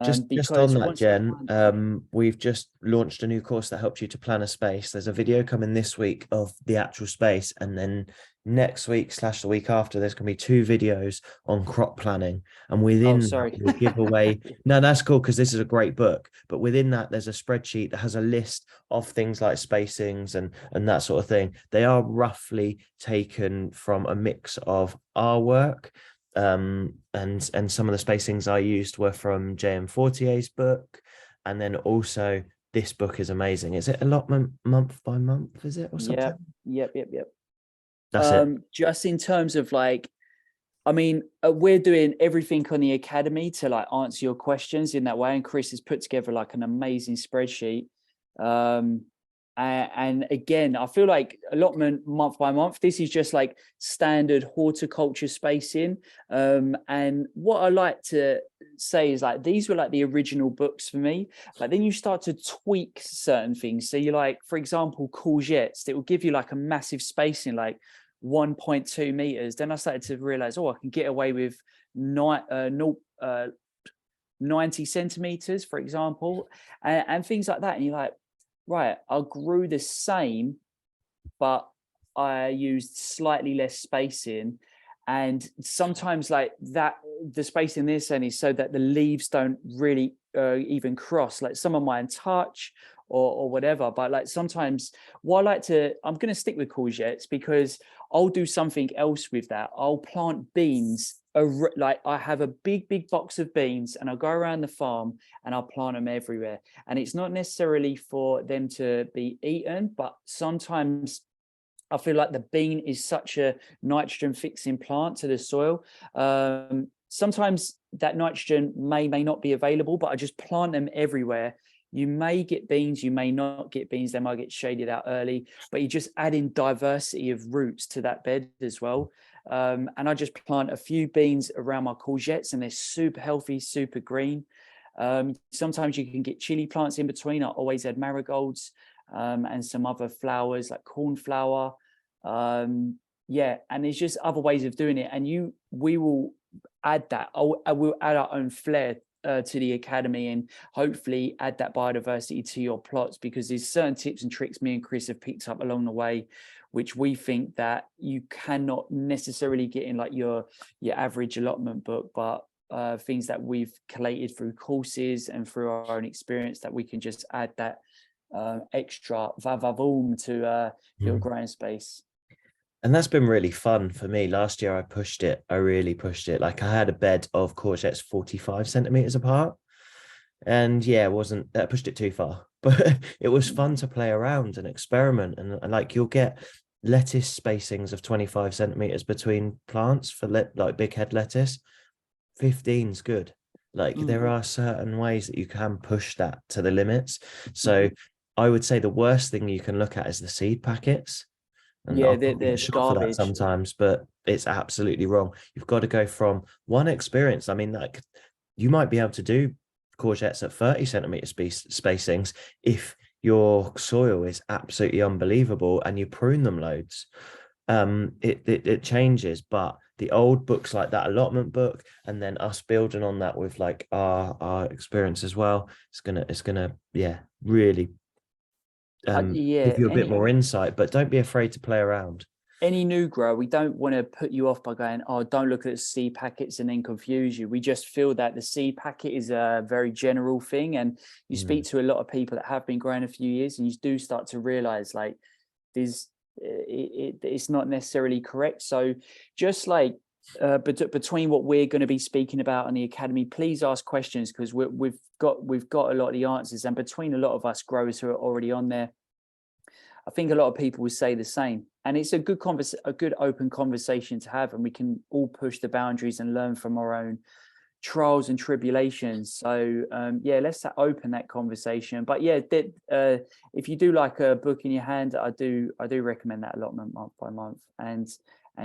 Just on that, Jen, we've just launched a new course that helps you to plan a space. There's a video coming this week of the actual space, and then next week / the week after, there's going to be 2 videos on crop planning. And within that, we'll give away. No, that's cool, because this is a great book. But within that, there's a spreadsheet that has a list of things like spacings and that sort of thing. They are roughly taken from a mix of our work. And some of the spacings I used were from J.M. Fortier's book, and then also this book is amazing. Is it allotment month by month? Is it or something? Yep. That's it. Just in terms of like, I mean, we're doing everything on the academy to like answer your questions in that way, and Chris has put together like an amazing spreadsheet. And again, I feel like allotment month by month, this is just like standard horticulture spacing. And what I like to say is like, these were like the original books for me, but then you start to tweak certain things. So you like, for example, courgettes, it will give you like a massive spacing, like 1.2 meters. Then I started to realize, I can get away with 90 centimeters, for example, and things like that. And you're like, right, I grew the same, but I used slightly less spacing. And sometimes like that, the spacing this end is so that the leaves don't really even cross. Like some of mine touch or whatever. But like sometimes I'm going to stick with courgettes because I'll do something else with that. I'll plant beans. Like I have a big box of beans, and I'll go around the farm and I'll plant them everywhere. And it's not necessarily for them to be eaten, but sometimes I feel like the bean is such a nitrogen fixing plant to the soil. Sometimes that nitrogen may not be available, but I just plant them everywhere. You may get beans, you may not get beans. They might get shaded out early, but you just add in diversity of roots to that bed as well. And I just plant a few beans around my courgettes, and they're super healthy, super green. Sometimes you can get chili plants in between. I always add marigolds and some other flowers like cornflower. Yeah, and there's just other ways of doing it. And we will add that. I will add our own flair to the academy, and hopefully add that biodiversity to your plots, because there's certain tips and tricks me and Chris have picked up along the way, which we think that you cannot necessarily get in like your average allotment book, but things that we've collated through courses and through our own experience, that we can just add that extra va-va-voom to your growing space. And that's been really fun for me. Last year I really pushed it. Like I had a bed of courgettes 45 centimeters apart, and yeah, I pushed it too far, but it was fun to play around and experiment. And like you'll get lettuce spacings of 25 centimeters between plants for like big head lettuce. 15's good. Like there are certain ways that you can push that to the limits. So I would say the worst thing you can look at is the seed packets. And Yeah, I'll they're get shot for that garbage sometimes, but it's absolutely wrong. You've got to go from one experience. I mean, like you might be able to do courgettes at 30 centimeter spacings if your soil is absolutely unbelievable and you prune them loads. It changes, but the old books like that allotment book, and then us building on that with like our experience as well, it's gonna really give you a bit more insight. But don't be afraid to play around. Any new grower, we don't want to put you off by going, oh, don't look at the seed packets and then confuse you. We just feel that the seed packet is a very general thing, and you speak to a lot of people that have been growing a few years, and you do start to realize like it's not necessarily correct. So just like between what we're going to be speaking about in the academy, please ask questions, because we've got a lot of the answers, and between a lot of us growers who are already on there, I think a lot of people will say the same, and it's a good open conversation to have, and we can all push the boundaries and learn from our own trials and tribulations. So yeah, let's open that conversation. But yeah, if you do like a book in your hand, I do recommend that allotment month by month, and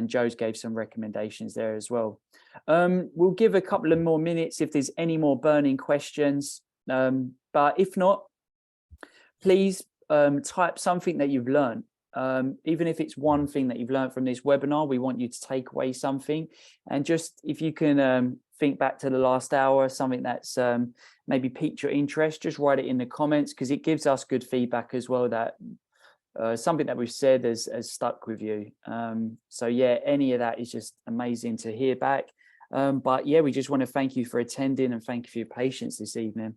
Joe's gave some recommendations there as well. We'll give a couple of more minutes if there's any more burning questions, but if not, please type something that you've learned. Even if it's one thing that you've learned from this webinar, we want you to take away something. And just if you can think back to the last hour, something that's maybe piqued your interest, just write it in the comments, because it gives us good feedback as well, that something that we've said has stuck with you. So yeah, any of that is just amazing to hear back. But yeah, we just want to thank you for attending, and thank you for your patience this evening.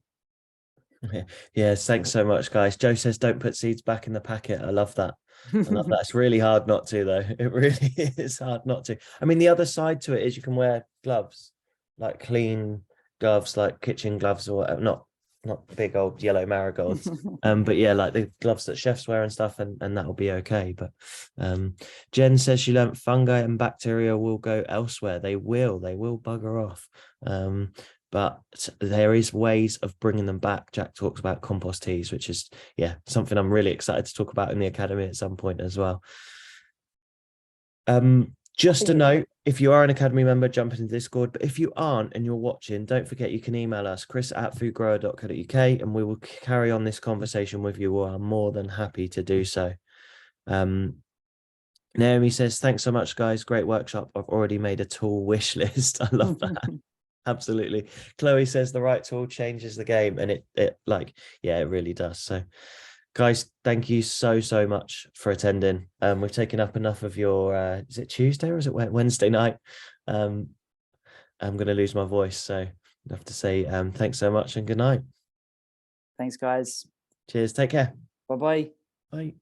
Yes, thanks so much, guys. Joe says don't put seeds back in the packet. I love that. I love that. It's really hard not to, though. It really is hard not to. I mean, the other side to it is you can wear gloves, like clean gloves, like kitchen gloves, or not big old yellow marigolds. But yeah, like the gloves that chefs wear and stuff, and that'll be okay. But Jen says she learned fungi and bacteria will go elsewhere. They will bugger off. But there is ways of bringing them back. Jack talks about compost teas, which is, something I'm really excited to talk about in the academy at some point as well. Just a note, if you are an academy member, jump into Discord. But if you aren't and you're watching, don't forget you can email us, chris@foodgrower.co.uk, and we will carry on this conversation with you. We are more than happy to do so. Naomi says, thanks so much, guys. Great workshop. I've already made a tool wish list. I love that. Absolutely. Chloe says the right tool changes the game, and it really does. So guys, thank you so much for attending. We've taken up enough of your is it Tuesday or is it Wednesday night? I'm gonna lose my voice, so I have to say thanks so much and good night. Thanks, guys. Cheers. Take care. Bye-bye. Bye.